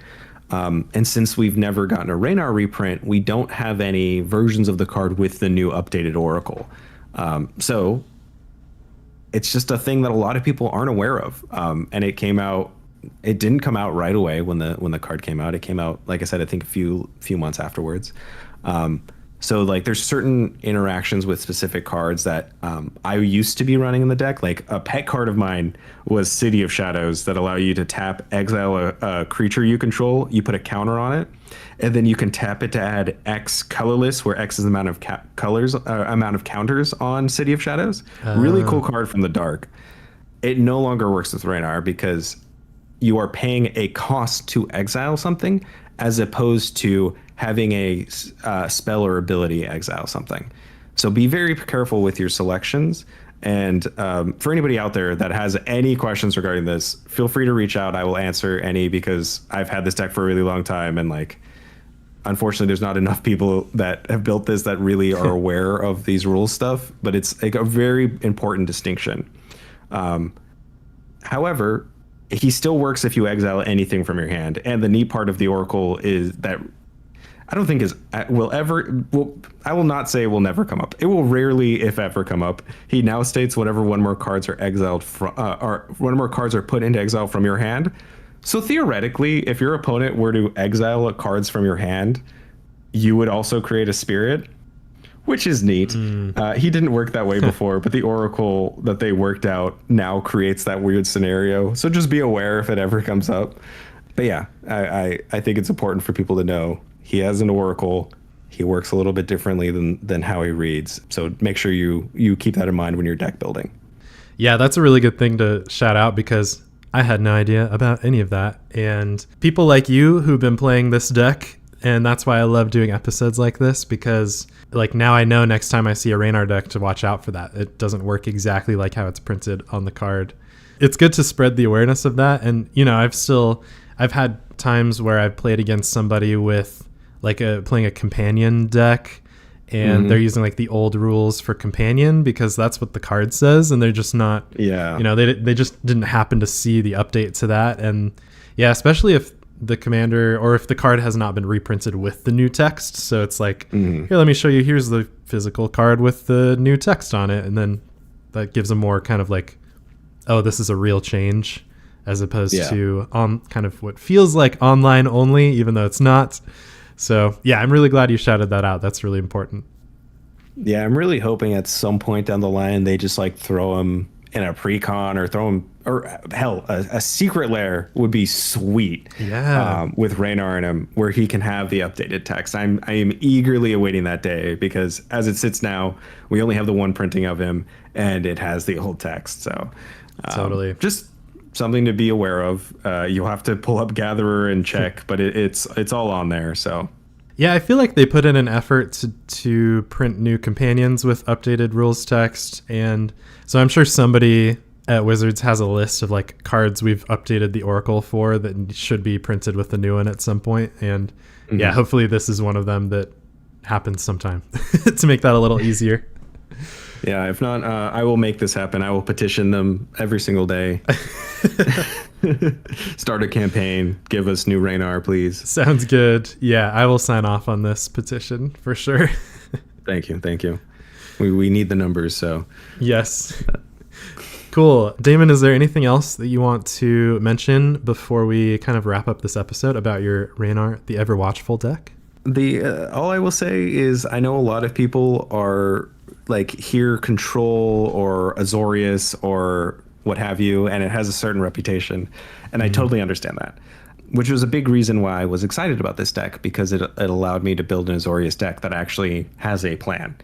And since we've never gotten a Ranar reprint, we don't have any versions of the card with the new updated Oracle. So it's just a thing that a lot of people aren't aware of. And it didn't come out right away when the card came out. It came out, like I said, I think a few months afterwards. So like there's certain interactions with specific cards that I used to be running in the deck. Like a pet card of mine was City of Shadows that allow you to tap, exile a creature you control. You put a counter on it, and then you can tap it to add X colorless, where X is the amount of amount of counters on City of Shadows. Really cool card from the dark. It no longer works with Ranar because you are paying a cost to exile something as opposed to having a spell or ability exile something. So be very careful with your selections. And for anybody out there that has any questions regarding this, feel free to reach out. I will answer any, because I've had this deck for a really long time, and like, unfortunately, there's not enough people that have built this that really are aware of these rules stuff. But it's like a very important distinction. However, he still works if you exile anything from your hand. And the neat part of the Oracle is that I don't think I will not say it will never come up. It will rarely, if ever, come up. He now states whenever one more cards are exiled from, or one more cards are put into exile from your hand. So theoretically, if your opponent were to exile cards from your hand, you would also create a spirit, which is neat. He didn't work that way before, but the Oracle that they worked out now creates that weird scenario. So just be aware if it ever comes up. But yeah, I think it's important for people to know he has an Oracle. He works a little bit differently than how he reads. So make sure you keep that in mind when you're deck building. Yeah, that's a really good thing to shout out, because I had no idea about any of that. And people like you who've been playing this deck, and that's why I love doing episodes like this, because like now I know next time I see a Ranar deck to watch out for that. It doesn't work exactly like how it's printed on the card. It's good to spread the awareness of that. And, you know, I've had times where I've played against somebody with like playing a companion deck, and they're using like the old rules for companion because that's what the card says, and they're just not, you know, they just didn't happen to see the update to that. And yeah, especially if the commander, or if the card has not been reprinted with the new text. So it's like, here, let me show you, here's the physical card with the new text on it. And then that gives a more kind of like, oh, this is a real change, as opposed to on kind of what feels like online only, even though it's not. So yeah, I'm really glad you shouted that out. That's really important. Yeah, I'm really hoping at some point down the line they just like throw him in a pre-con, or throw him, or hell, a secret lair would be sweet. Yeah, with Ranar in him, where he can have the updated text. I am eagerly awaiting that day, because as it sits now, we only have the one printing of him, and it has the old text. So totally, just something to be aware of. You'll have to pull up Gatherer and check, but it's all on there. So yeah, I feel like they put in an effort to print new companions with updated rules text. And so I'm sure somebody at Wizards has a list of like cards we've updated the Oracle for that should be printed with the new one at some point. And yeah, hopefully this is one of them that happens sometime to make that a little easier. Yeah, if not, I will make this happen. I will petition them every single day. Start a campaign. Give us new Ranar, please. Sounds good. Yeah, I will sign off on this petition for sure. Thank you. We need the numbers, so. Yes. Cool. Damon, is there anything else that you want to mention before we kind of wrap up this episode about your Ranar the Ever-Watchful deck? All I will say is I know a lot of people are like hear Control or Azorius or what have you, and it has a certain reputation. And I totally understand that, which was a big reason why I was excited about this deck, because it allowed me to build an Azorius deck that actually has a plan.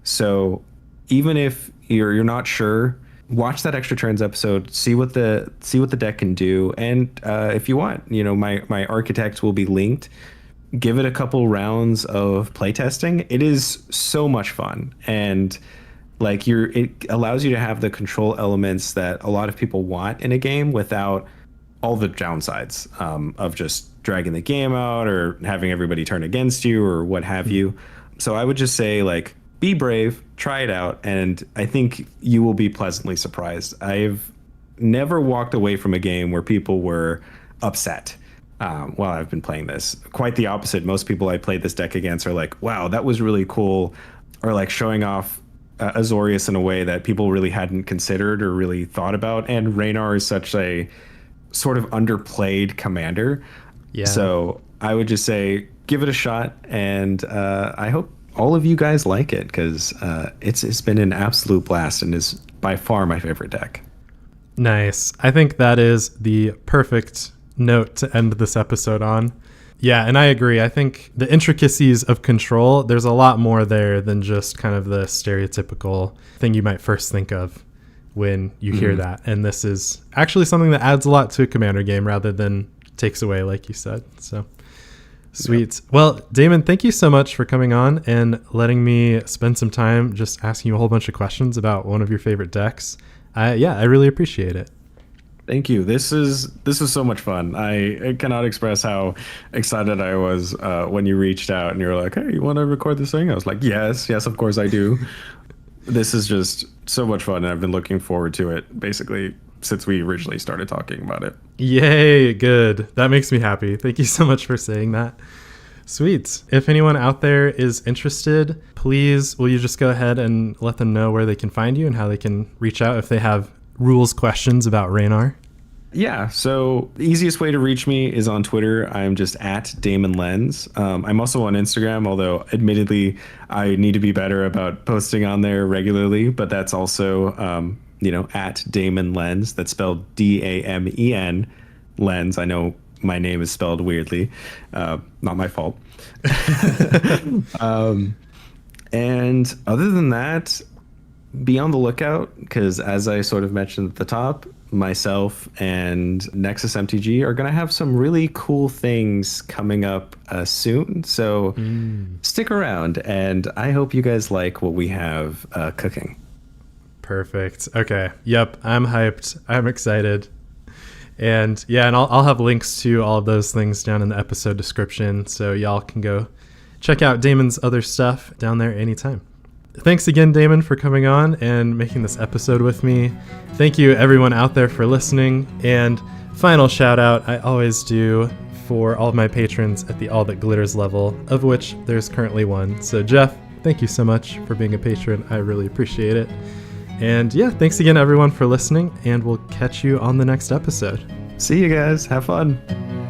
So even if you're not sure, watch that Extra Turns episode, see what the deck can do, and if you want, my architect will be linked. Give it a couple rounds of playtesting. It is so much fun, and like it allows you to have the control elements that a lot of people want in a game without all the downsides of just dragging the game out or having everybody turn against you or what have you. So I would just say, like, be brave, try it out, and I think you will be pleasantly surprised. I've never walked away from a game where people were upset while I've been playing this. Quite the opposite. Most people I played this deck against are like, wow, that was really cool, or like showing off Azorius in a way that people really hadn't considered or really thought about. And Ranar is such a sort of underplayed commander. Yeah. So I would just say, give it a shot, and I hope all of you guys like it, because it's been an absolute blast and is by far my favorite deck. Nice. I think that is the perfect note to end this episode on. Yeah, and I agree. I think the intricacies of control, there's a lot more there than just kind of the stereotypical thing you might first think of when you hear that. And this is actually something that adds a lot to a commander game rather than takes away, like you said. So sweet. Yep. Well, Damen, thank you so much for coming on and letting me spend some time just asking you a whole bunch of questions about one of your favorite decks. I really appreciate it. Thank you. This is so much fun. I cannot express how excited I was when you reached out and you were like, hey, you want to record this thing? I was like, yes, of course I do. This is just so much fun, and I've been looking forward to it basically since we originally started talking about it. Yay, good. That makes me happy. Thank you so much for saying that. Sweet. If anyone out there is interested, please, will you just go ahead and let them know where they can find you and how they can reach out if they have rules questions about Ranar? Yeah, so the easiest way to reach me is on Twitter. I'm just at Damen Lenz. I'm also on Instagram, although admittedly I need to be better about posting on there regularly, but that's also at Damen Lenz. That's spelled Damen Lenz. I know my name is spelled weirdly. Not my fault. And other than that, be on the lookout, because as I sort of mentioned at the top, myself and Nexus MTG are going to have some really cool things coming up soon. So stick around, and I hope you guys like what we have cooking. Perfect. Okay. Yep. I'm hyped. I'm excited. And yeah, and I'll have links to all of those things down in the episode description, so y'all can go check out Damen's other stuff down there anytime. Thanks again, Damen, for coming on and making this episode with me. Thank you, everyone out there, for listening. And final shout out, I always do, for all of my patrons at the All That Glitters level, of which there's currently one. So Jeff, thank you so much for being a patron. I really appreciate it. And yeah, thanks again, everyone, for listening, and we'll catch you on the next episode. See you guys. Have fun.